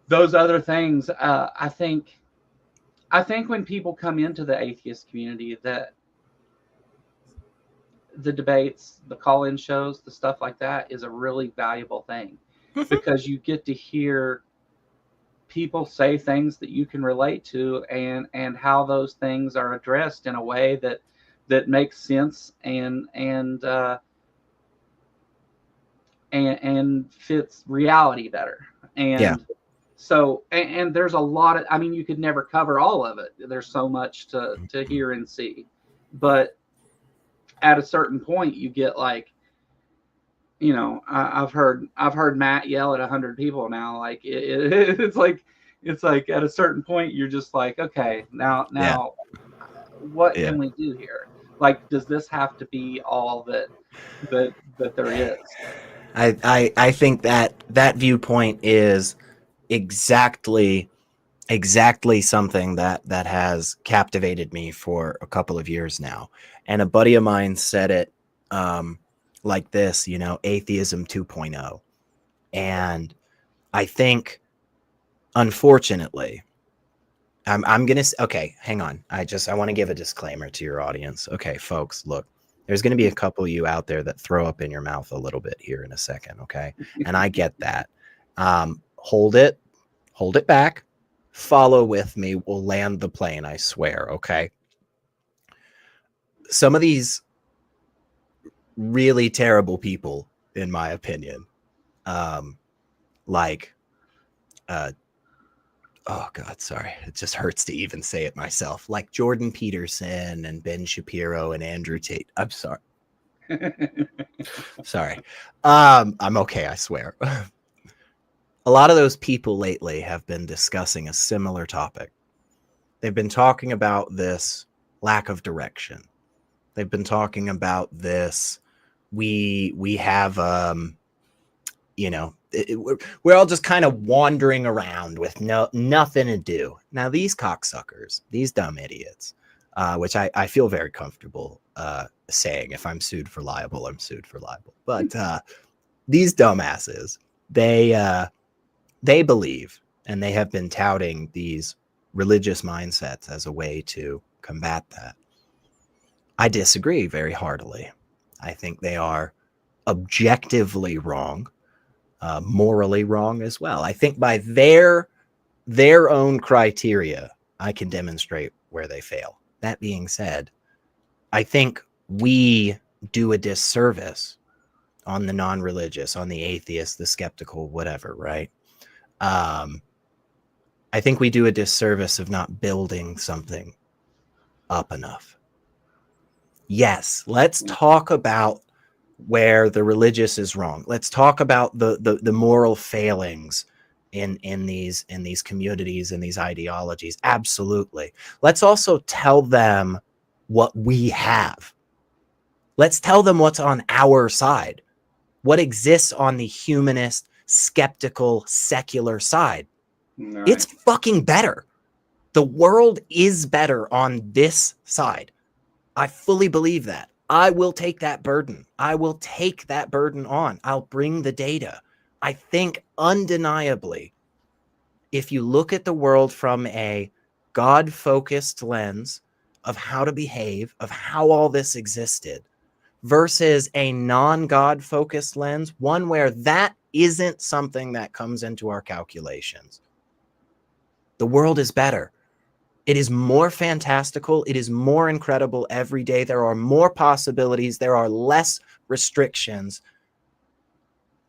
those other things. I think when people come into the atheist community, that the debates, the call-in shows, the stuff like that is a really valuable thing, because you get to hear people say things that you can relate to, and how those things are addressed in a way that makes sense and fits reality better. Yeah. And so, and there's a lot of, I mean, you could never cover all of it. There's so much to hear and see, but at a certain point you get like, I've heard Matt yell at 100 people now. Like it's like at a certain point you're just like, okay, now Yeah. what Yeah. can we do here? Like, does this have to be all that there is? I think that viewpoint is exactly something that has captivated me for a couple of years now. And a buddy of mine said it like this, atheism 2.0. And I think, unfortunately, I'm gonna okay, hang on. I want to give a disclaimer to your audience. Okay, folks, look, there's gonna be a couple of you out there that throw up in your mouth a little bit here in a second, okay? And I get that. Hold it back. Follow with me. We'll land the plane, I swear, okay? Some of these really terrible people, in my opinion, oh God, sorry. It just hurts to even say it myself. Like Jordan Peterson and Ben Shapiro and Andrew Tate. I'm sorry. Sorry. I'm okay, I swear. A lot of those people lately have been discussing a similar topic. They've been talking about this lack of direction. They've been talking about this. We have we're all just kind of wandering around with nothing to do. Now, these cocksuckers, these dumb idiots, which I feel very comfortable saying, if I'm sued for libel, I'm sued for libel. But these dumbasses, they believe, and they have been touting these religious mindsets as a way to combat that. I disagree very heartily. I think they are objectively wrong, morally wrong as well. I think by their own criteria, I can demonstrate where they fail. That being said, I think we do a disservice on the non-religious, on the atheist, the skeptical, whatever, right? I think we do a disservice of not building something up enough. Yes, let's talk about where the religious is wrong. Let's talk about the moral failings in these communities and these ideologies. Absolutely. Let's also tell them what we have. Let's tell them what's on our side, what exists on the humanist, skeptical, secular side. Right. It's fucking better. The world is better on this side. I fully believe that. I will take that burden. I will take that burden on. I'll bring the data. I think undeniably, if you look at the world from a God-focused lens of how to behave, of how all this existed, versus a non-God-focused lens, one where that isn't something that comes into our calculations, the world is better. It is more fantastical. It is more incredible every day. There are more possibilities. There are less restrictions,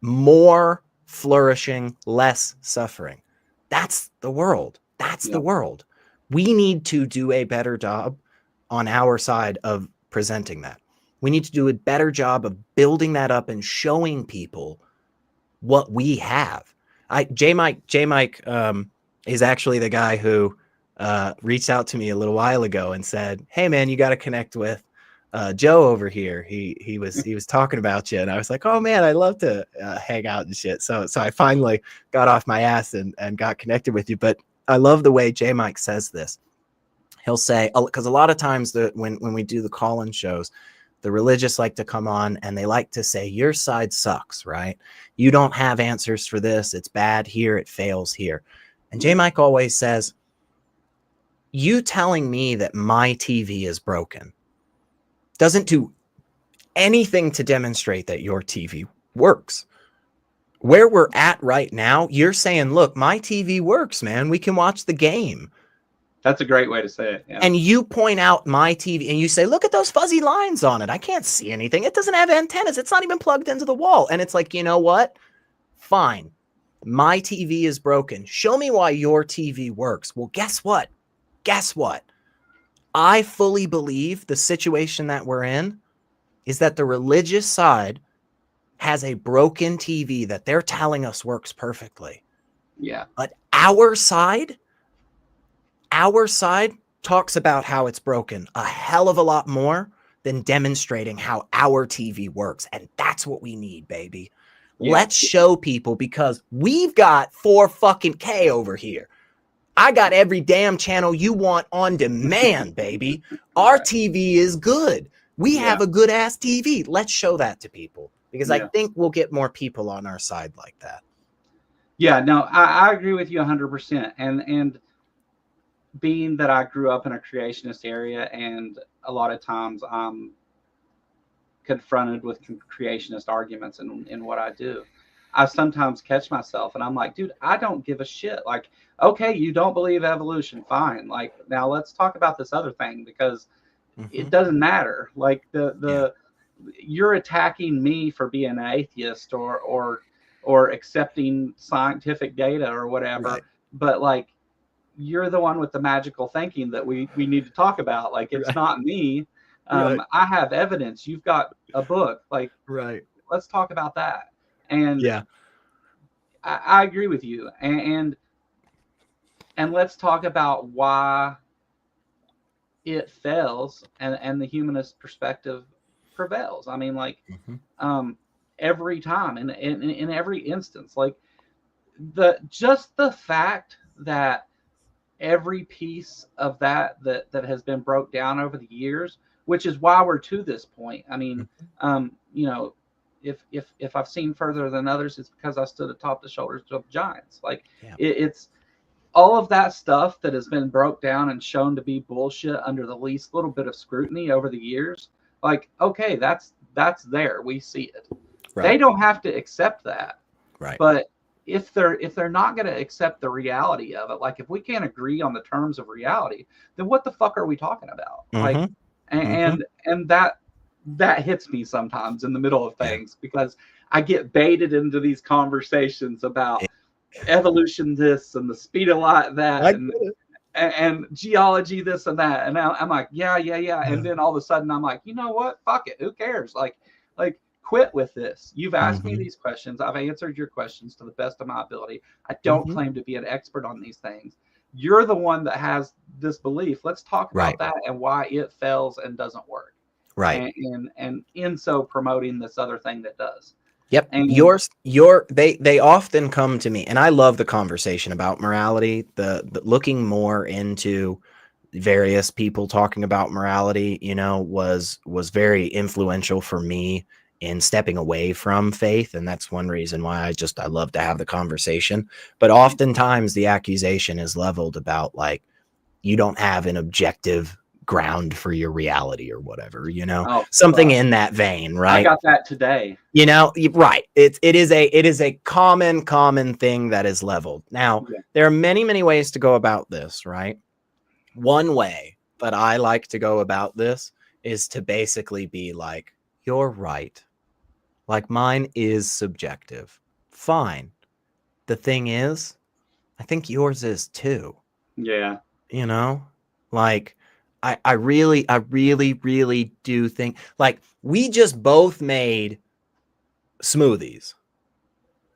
more flourishing, less suffering. That's the world. That's the world. We need to do a better job on our side of presenting that. We need to do a better job of building that up and showing people what we have. J Mike is actually the guy who reached out to me a little while ago and said, "Hey man, you got to connect with Joe over here. He was talking about you." And I was like, "Oh man, I'd love to hang out and shit." So I finally got off my ass and got connected with you. But I love the way J Mike says this. He'll say, because a lot of times when we do the call-in shows, the religious like to come on and they like to say, your side sucks, right? You don't have answers for this. It's bad here. It fails here. And J Mike always says, you telling me that my TV is broken doesn't do anything to demonstrate that your TV works. Where we're at right now, you're saying, look, my TV works, man. We can watch the game. That's a great way to say it. Yeah. And you point out my TV and you say, look at those fuzzy lines on it. I can't see anything. It doesn't have antennas. It's not even plugged into the wall. And it's like, you know what? Fine. My TV is broken. Show me why your TV works. Well, guess what? Guess what? I fully believe the situation that we're in is that the religious side has a broken TV that they're telling us works perfectly. Yeah. But our side talks about how it's broken a hell of a lot more than demonstrating how our TV works. And that's what we need, baby. Yeah. Let's show people, because we've got 4 fucking K over here. I got every damn channel you want on demand, baby. Our TV is good. We have a good ass TV. Let's show that to people, because I think we'll get more people on our side like that. Yeah, no, I agree with you 100%. And being that I grew up in a creationist area, and a lot of times I'm confronted with creationist arguments in what I do, I sometimes catch myself and I'm like, dude, I don't give a shit. Like, okay, you don't believe evolution, fine. Like, now let's talk about this other thing, because it doesn't matter. Like you're attacking me for being an atheist or accepting scientific data or whatever. Right. But like, you're the one with the magical thinking that we need to talk about. Like, it's not me. I have evidence. You've got a book. Like, let's talk about that. And I agree with you. And let's talk about why it fails and the humanist perspective prevails. I mean, like, every time, in every instance. Like just the fact that every piece of that has been broke down over the years, which is why we're to this point. I mean, you know, if I've seen further than others, it's because I stood atop the shoulders of giants. Like it's all of that stuff that has been broke down and shown to be bullshit under the least little bit of scrutiny over the years. Like, okay, that's there. We see it. Right. They don't have to accept that. Right. But if they're not going to accept the reality of it, like if we can't agree on the terms of reality, then what the fuck are we talking about? Like, and that hits me sometimes in the middle of things because I get baited into these conversations about evolution this and the speed of light that and geology this and that, and I'm like yeah, and then all of a sudden I'm like, you know what, fuck it, who cares? Like quit with this. You've asked me these questions, I've answered your questions to the best of my ability. I don't claim to be an expert on these things. You're the one that has this belief. Let's talk about that and why it fails and doesn't work, and in so promoting this other thing that does. Yep. And they often come to me, and I love the conversation about morality, the looking more into various people talking about morality, you know, was very influential for me in stepping away from faith. And that's one reason why I love to have the conversation. But oftentimes the accusation is leveled about like, you don't have an objective ground for your reality or whatever, you know, something in that vein, right? I got that today. You know, right. It is a common thing that is leveled. Now, there are many ways to go about this, right? One way that I like to go about this is to basically be like, you're right. Like mine is subjective. Fine. The thing is, I think yours is too. Yeah. You know, like I really do think, like, we just both made smoothies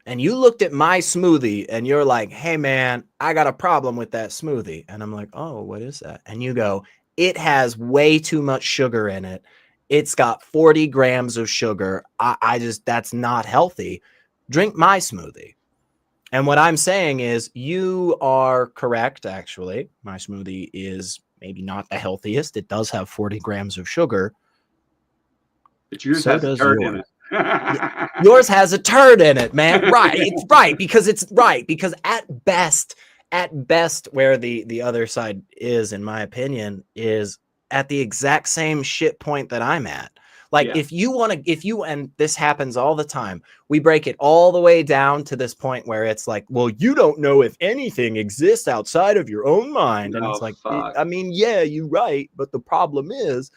and you looked at my smoothie and you're like, hey man, I got a problem with that smoothie. And I'm like, oh, what is that? And you go, it has way too much sugar in it. It's got 40 grams of sugar. I just, that's not healthy. Drink my smoothie. And what I'm saying is you are correct. Actually, my smoothie is maybe not the healthiest. It does have 40 grams of sugar. But yours has a turd in it. Yours has a turd in it, man. Right. It's right. Because at best, where the other side is, in my opinion, is at the exact same shit point that I'm at. Like if you and this happens all the time, we break it all the way down to this point where it's like, well, you don't know if anything exists outside of your own mind. And it's like, I mean, yeah, you're right. But the problem is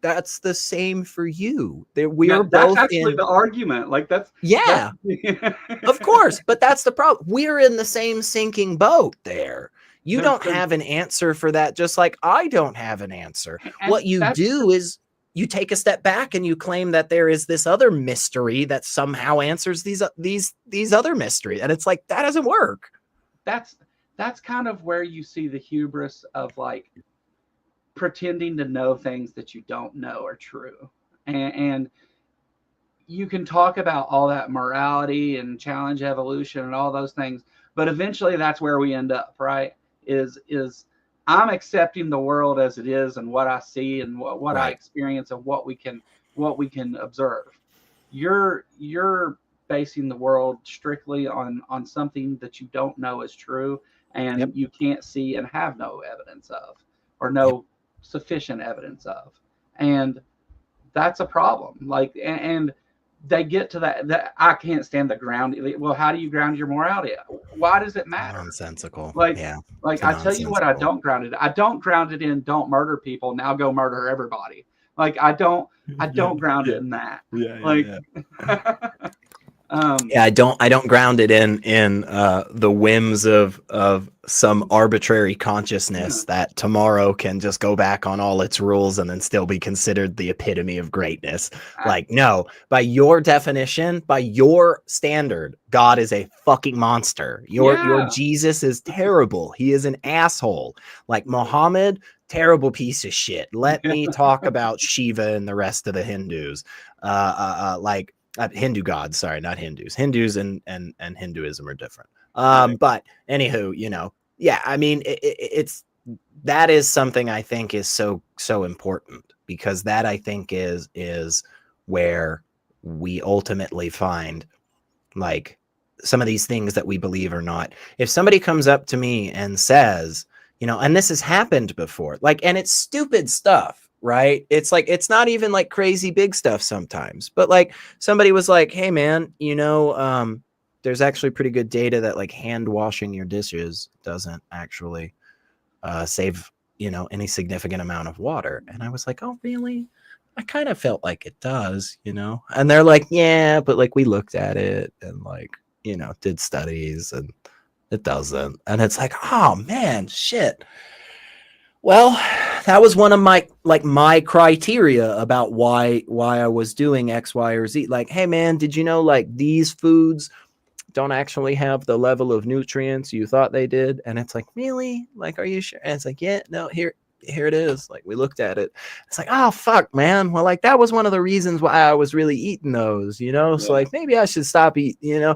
that's the same for you. We are both actually the argument. Like that's of course. But that's the problem. We're in the same sinking boat there. You don't have an answer for that, just like I don't have an answer. What you do is you take a step back and you claim that there is this other mystery that somehow answers these other mysteries. And it's like, that doesn't work. That's kind of where you see the hubris of like pretending to know things that you don't know are true. And you can talk about all that morality and challenge evolution and all those things, but eventually that's where we end up, right? Is I'm accepting the world as it is and what I see and what I experience and what we can observe. You're basing the world strictly on something that you don't know is true and you can't see and have no evidence of, or no sufficient evidence of. And that's a problem. Like, and they get to that I can't stand the ground. Well, how do you ground your morality? Why does it matter? Nonsensical. Like I tell you what, I don't ground it. I don't ground it in don't murder people. Now go murder everybody. Like I don't ground it in that. I don't ground it in the whims of some arbitrary consciousness that tomorrow can just go back on all its rules and then still be considered the epitome of greatness. Like, no, by your definition, by your standard, God is a fucking monster. Your Jesus is terrible. He is an asshole. Like Muhammad, terrible piece of shit. Let me talk about Shiva and the rest of the Hindus. Like, Hindu gods, sorry, not Hindus. Hindus and Hinduism are different. Right. But anywho, yeah, I mean, it's that is something I think is so important, because that, I think, is where we ultimately find, like, some of these things that we believe or not. If somebody comes up to me and says, and this has happened before, like, and it's stupid stuff, right? It's like, it's not even like crazy big stuff sometimes, but like somebody was like, hey man, there's actually pretty good data that like hand washing your dishes doesn't actually save, any significant amount of water. And I was like, oh really? I kind of felt like it does, and they're like, yeah, but like we looked at it and like, did studies and it doesn't. And it's like, oh man, shit. Well, that was one of my criteria about why I was doing X, Y, or Z. Like, hey man, did you know like these foods don't actually have the level of nutrients you thought they did? And it's like, really? Like, are you sure? And it's like, yeah, no, here it is. Like, we looked at it. It's like, oh fuck, man. Well, like that was one of the reasons why I was really eating those, Yeah. So like maybe I should stop eating,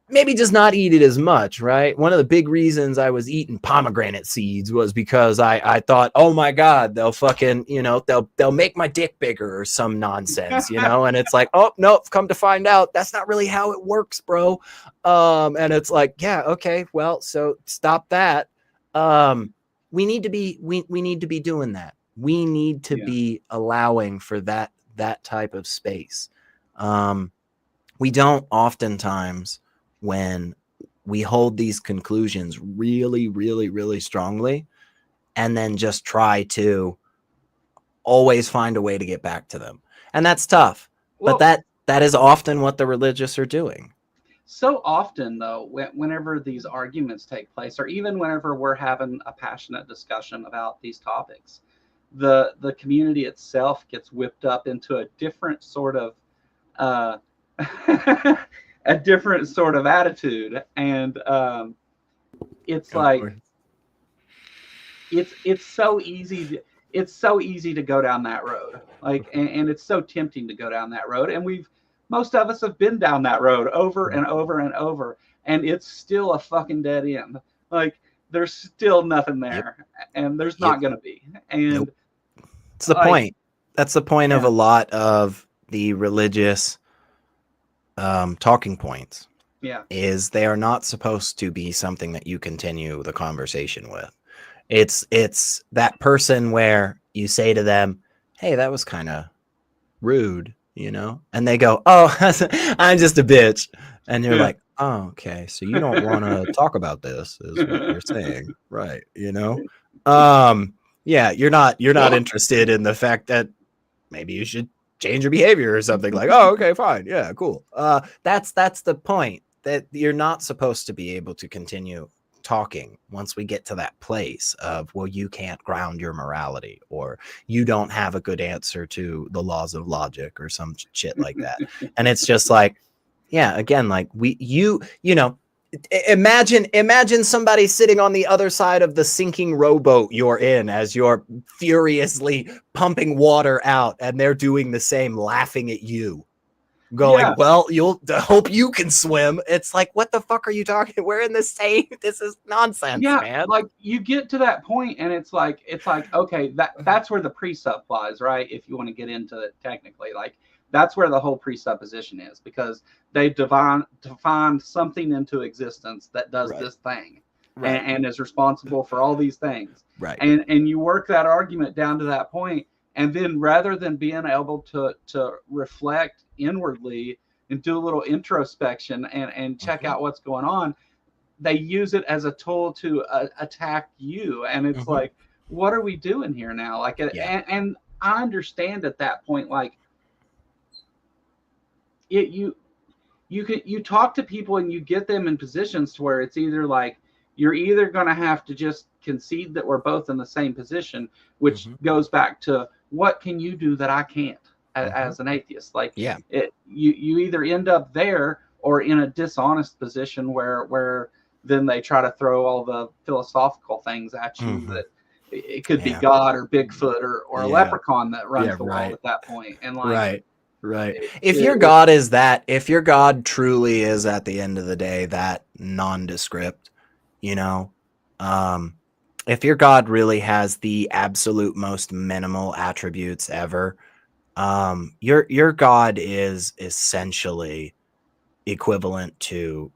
maybe just not eat it as much, right? One of the big reasons I was eating pomegranate seeds was because I thought, oh my God, they'll fucking, they'll make my dick bigger or some nonsense, and it's like, oh no, come to find out, that's not really how it works, bro. And it's like, yeah, okay, well, so stop that. We need to be doing that. We need to be allowing for that type of space. We don't oftentimes, when we hold these conclusions really, really, really strongly, and then just try to always find a way to get back to them. And that's tough. Well, but that is often what the religious are doing. So often, though, whenever these arguments take place, or even whenever we're having a passionate discussion about these topics, the community itself gets whipped up into a different sort of a different sort of attitude, and it's like it's so easy to go down that road, like, and it's so tempting to go down that road, and most of us have been down that road over and over and over, and it's still a fucking dead end. Like, there's still nothing there, and there's not going to be. And it's the point. That's the point of a lot of the religious talking points. Is they are not supposed to be something that you continue the conversation with. It's that person where you say to them, hey, that was kind of rude, and they go, oh, I'm just a bitch. And you're like, oh, okay, so you don't want to talk about this, is what you're saying, right? Yeah, you're not interested in the fact that maybe you should change your behavior or something. Like, oh, okay, fine, yeah, cool. That's the point, that you're not supposed to be able to continue talking once we get to that place of, well, you can't ground your morality, or you don't have a good answer to the laws of logic or some shit like that. And it's just like, yeah, again, like imagine somebody sitting on the other side of the sinking rowboat you're in as you're furiously pumping water out, and they're doing the same, laughing at you, going, well, you'll hope you can swim. It's like, what the fuck are you talking? We're in the same, this is nonsense, man. Like, you get to that point, and it's like, okay, that's where the presupp lies, right? If you want to get into it technically, like, that's where the whole presupposition is, because they define something into existence that does this thing, and is responsible for all these things, right? And you work that argument down to that point, and then rather than being able to reflect inwardly and do a little introspection and check out what's going on, they use it as a tool to attack you. And it's like, what are we doing here now? Like, and I understand at that point, like, you talk to people and you get them in positions to where it's either like, you're either going to have to just concede that we're both in the same position, which goes back to, what can you do that I can't as an atheist? Like, you either end up there or in a dishonest position where then they try to throw all the philosophical things at you, that it could be God or Bigfoot or a leprechaun that runs the world at that point. And like, Right. If your God is that, if your God truly is at the end of the day that nondescript, you know, if your God really has the absolute most minimal attributes ever, your God is essentially equivalent to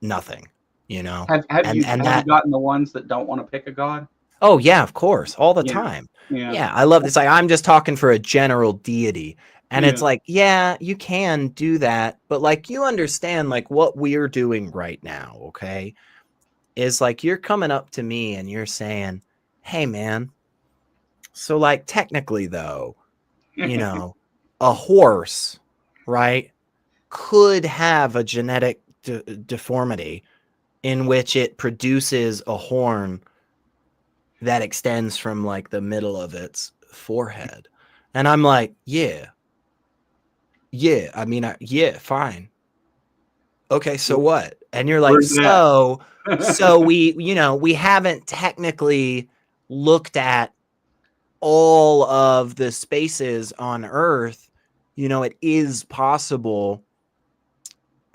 nothing, you know, Have and you and have you that gotten the ones that don't want to pick a god? oh yeah, of course, all the Yeah, time. yeah, Yeah, I love this. Like I'm just talking for a general deity. And it's yeah, like, yeah, you can do that, but like you understand like what we're doing right now, okay? Is like you're coming up to me and you're saying, "Hey man, so like technically though, you know, a horse, right, could have a genetic deformity in which it produces a horn that extends from like the middle of its forehead." And I'm like, yeah, I mean, yeah, fine. Okay, so what? And you're like, Where's that? so we, you know, we haven't technically looked at all of the spaces on Earth. You know, it is possible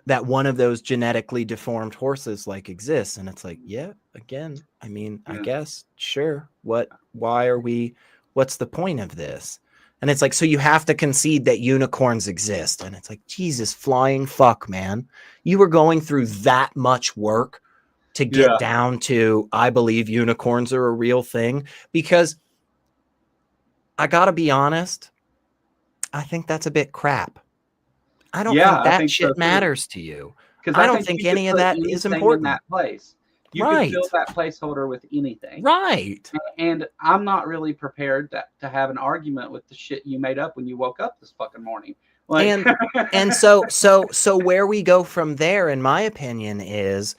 that one of those genetically deformed horses like exists. And it's like, yeah, again, I mean, I Yeah, guess, sure. Why are we, what's the point of this? And it's like, so you have to concede that unicorns exist. And it's like, Jesus flying fuck, man. You were going through that much work to get yeah, down to, I believe unicorns are a real thing. Because I gotta be honest, I think that's a bit crap. I don't yeah. think I that think so shit too. matters to you. Because I I don't think think you could any of put that is anything in important. that place. You could Right. fill that placeholder with anything. Right. And I'm not really prepared to have an argument with the shit you made up when you woke up this fucking morning. Like, And so where we go from there, in my opinion, is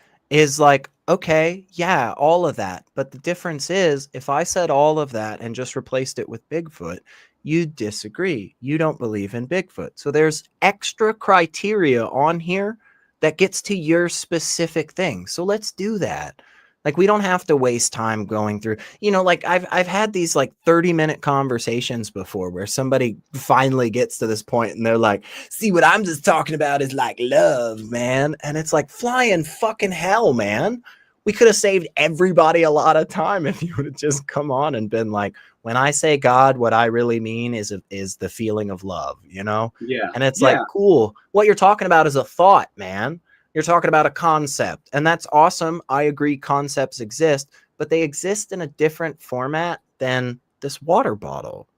like, okay, yeah, all of that. But the difference is if I said all of that and just replaced it with Bigfoot, you disagree. You don't believe in Bigfoot. So there's extra criteria on here that gets to your specific thing. So let's do that. Like we don't have to waste time going through, you know, like I've had these like 30-minute conversations before where somebody finally gets to this point and they're like, see, what I'm just talking about is like love, man. And it's like flying fucking hell, man. We could have saved everybody a lot of time if you would have just come on and been like, when I say God, what I really mean is the feeling of love, you know? yeah, And it's like, yeah, cool. What you're talking about is a thought, man. You're talking about a concept, and that's awesome. I agree concepts exist, but they exist in a different format than this water bottle.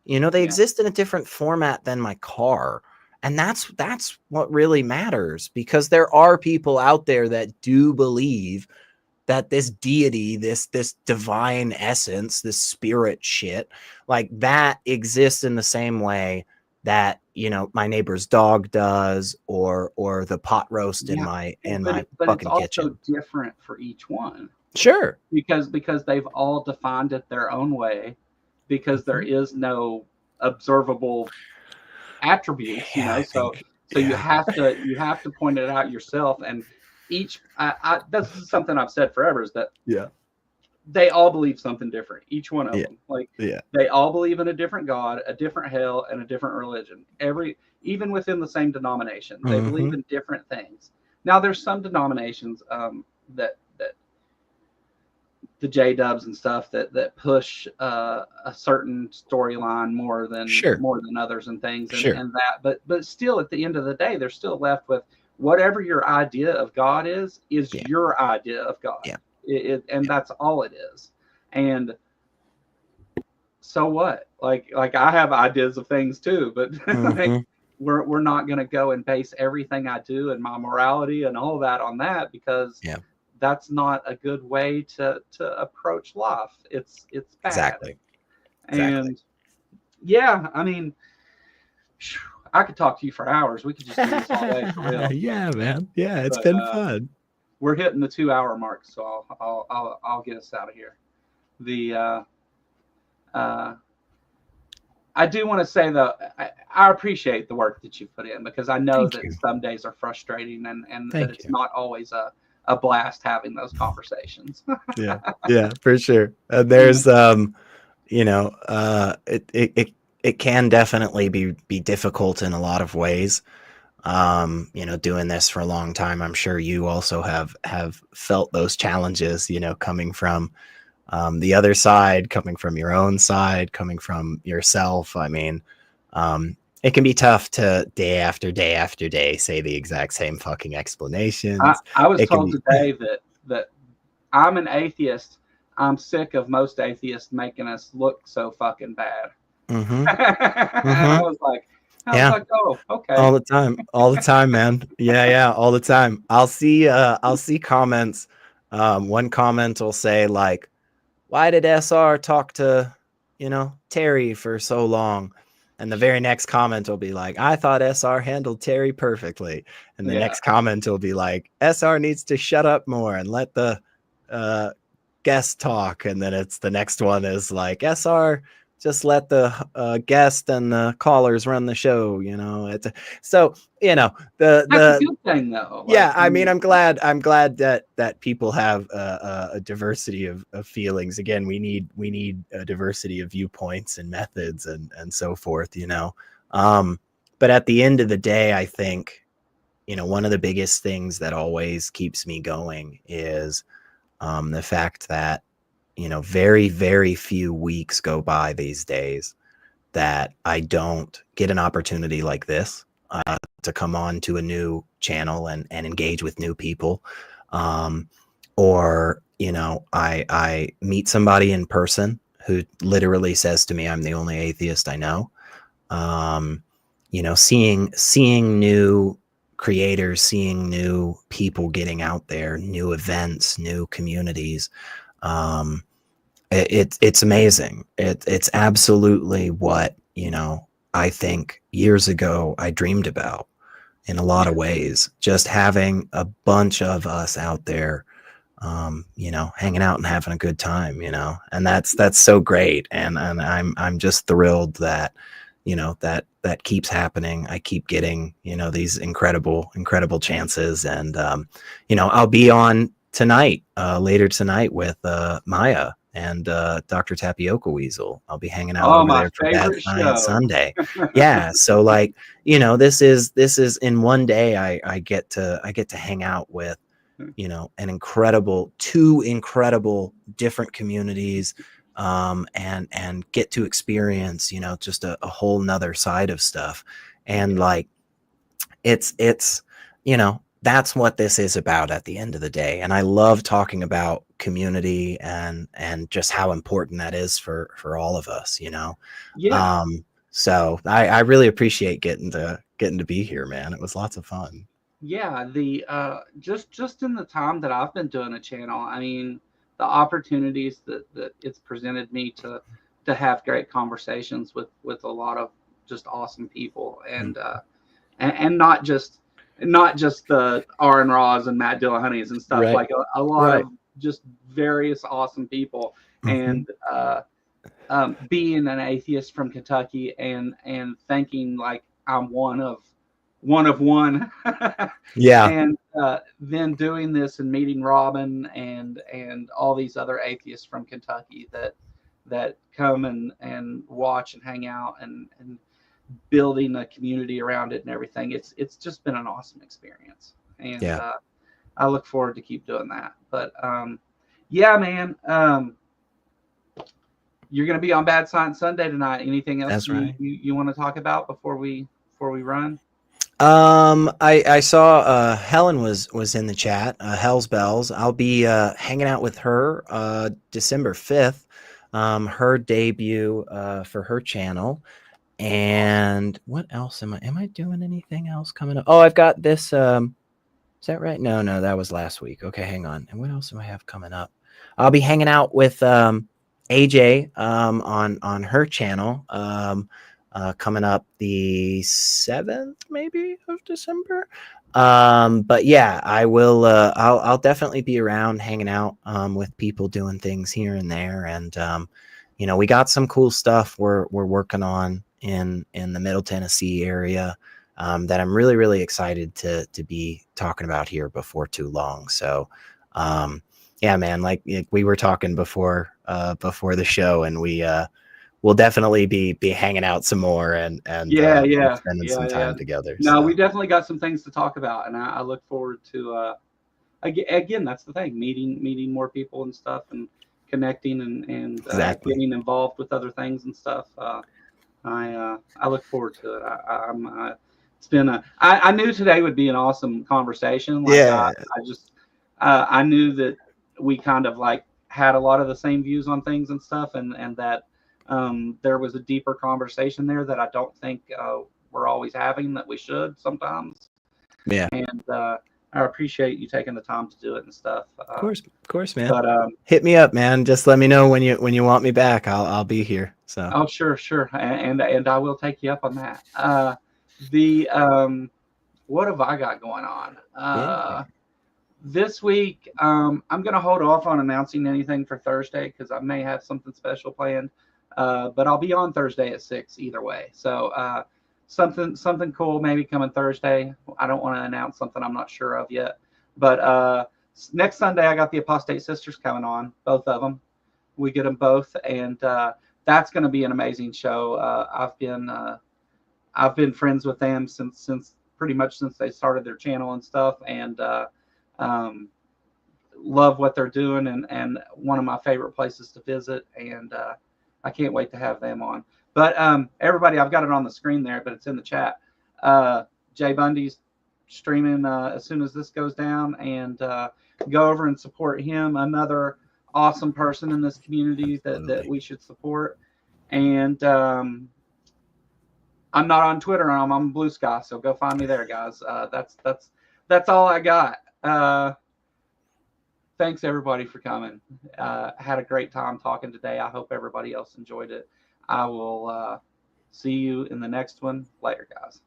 You know, they yeah, exist in a different format than my car. And that's what really matters, because there are people out there that do believe that this deity, this divine essence, this spirit shit, like that exists in the same way that, you know, my neighbor's dog does, or the pot roast in yeah. my But it's fucking also kitchen. different for each one Sure. because they've all defined it their own way. Because there Mhm. is no observable attributes, Yeah, I so think, you yeah. have to point it out yourself. And each this is something I've said forever, is that Yeah. they all believe something different, each one of Yeah. them. Like, Yeah. they all believe in a different god, a different hell, and a different religion. Even within the same denomination, they believe Hmm. in different things. Now there's some denominations that the J Dubs and stuff that push a certain storyline Sure. more than others and things, Sure. and that. But still, at the end of the day, they're still left with whatever your idea of God is Yeah. your idea of God. Yeah. And that's all it is. And so what? Like I have ideas of things too, but like, Hmm. we're not going to go and base everything I do and my morality and all that on that, because Yeah. that's not a good way to approach life. It's bad. Exactly. Exactly. And yeah, I mean, I could talk to you for hours. We could just do this all day for real. Yeah, man. Yeah, it's But been fun. we're hitting the 2 hour mark, so I'll get us out of here. The uh, I do want to say though, I appreciate the work that you put in, because I know Thank that you. some days are frustrating, and that Thank it's you. not always a blast having those conversations. Yeah. Yeah, for sure. Yeah. There's you know, it it can definitely be difficult in a lot of ways. Doing this for a long time, I'm sure you also have felt those challenges, coming from the other side, coming from your own side, coming from yourself. I mean, it can be tough to day after day after day say the exact same fucking explanations. I was It can told be, today that I'm an atheist. I'm sick of most atheists making us look so fucking bad. mm-hmm, And mm-hmm. I was Yeah, like, oh, okay. all the time, man. Yeah, all the time. I'll see comments. One comment will say like, why did SR talk to, Terry for so long? And the very next comment will be like, I thought SR handled Terry perfectly. And the Yeah. next comment will be like, SR needs to shut up more and let the uh, guest talk. And then the next one is like, SR, just let the guest and the callers run the show. So, That's a the good thing though. yeah, I mean, I'm glad that people have a diversity of feelings. Again, we need a diversity of viewpoints and methods and so forth. But at the end of the day, I think one of the biggest things that always keeps me going is the fact that very very few weeks go by these days that I don't get an opportunity like this to come on to a new channel and engage with new people. Or, I meet somebody in person who literally says to me, I'm the only atheist I know. Seeing new creators, seeing new people getting out there, new events, new communities. It's amazing. It's absolutely what, I think years ago I dreamed about in a lot of ways. Just having a bunch of us out there, hanging out and having a good time, and that's so great. And I'm just thrilled that, that keeps happening. I keep getting, these incredible chances. And, I'll be on tonight, later tonight with Maya and Dr. Tapioca Weasel. I'll be hanging out Oh, over my there for Bad favorite Science show. Sunday. Yeah, so like, this is in one day I get to hang out with two incredible different communities, and get to experience just a whole nother side of stuff. And like it's that's what this is about at the end of the day. And I love talking about community and just how important that is for all of us. Yeah. So I really appreciate getting to be here, man. It was lots of fun. Yeah, the just in the time that I've been doing a channel, I mean, the opportunities that it's presented me to have great conversations with a lot of just awesome people, and not just the R and Raws and Matt Dillahunties and stuff, Right. like a lot Right. of just various awesome people. Mhm. And being an atheist from Kentucky and thinking like I'm one of one, Yeah. and then doing this and meeting Robin and all these other atheists from Kentucky that come and watch and hang out and building a community around it and everything. It's just been an awesome experience, and Yeah. I look forward to keep doing that. But yeah, man. You're going to be on Bad Science Sunday tonight. Anything else That's right. you want to talk about before we run? I saw Helen was in the chat. Hell's Bells. I'll be hanging out with her December 5th. Her debut for her channel. And what else am I doing anything else coming up? Oh, I've got this is that right? No, that was last week. Okay, hang on. And what else do I have coming up? I'll be hanging out with AJ on her channel. Coming up the 7th maybe of December. But yeah, I will I'll definitely be around hanging out with people doing things here and there. And we got some cool stuff we're working on in the Middle Tennessee area that I'm really really excited to be talking about here before too long. So yeah, man, like we were talking before the show, and we we'll definitely be hanging out some more and spending some time together. No, so. we definitely got some things to talk about, and I look forward to again, that's the thing, meeting more people and stuff, and connecting and Exactly. getting involved with other things and stuff. I look forward to it. It's been I knew today would be an awesome conversation. Like Yeah. I just I knew that we kind of like had a lot of the same views on things and stuff, and that there was a deeper conversation there that I don't think we're always having, that we should sometimes. Yeah. And I appreciate you taking the time to do it and stuff. Of course, man. But hit me up, man. Just let me know when you want me back. I'll be here. So. Oh, sure, and I will take you up on that. What have I got going on? This week, I'm gonna hold off on announcing anything for Thursday because I may have something special planned. But I'll be on Thursday at 6 either way. So something cool maybe coming Thursday. I don't want to announce something I'm not sure of yet. But next Sunday I got the Apostate Sisters coming on, both of them. We get them both, and that's going to be an amazing show. I've been friends with them since pretty much since they started their channel and stuff, and love what they're doing, and one of my favorite places to visit, and I can't wait to have them on. But everybody, I've got it on the screen there, but it's in the chat. Jay Bundy's streaming as soon as this goes down, and go over and support him. Another awesome person in this community that we should support. And I'm not on Twitter. I'm on Blue Sky, so go find me there, guys. That's all I got. Thanks everybody for coming. Had a great time talking today. I hope everybody else enjoyed it. I will see you in the next one. Later, guys.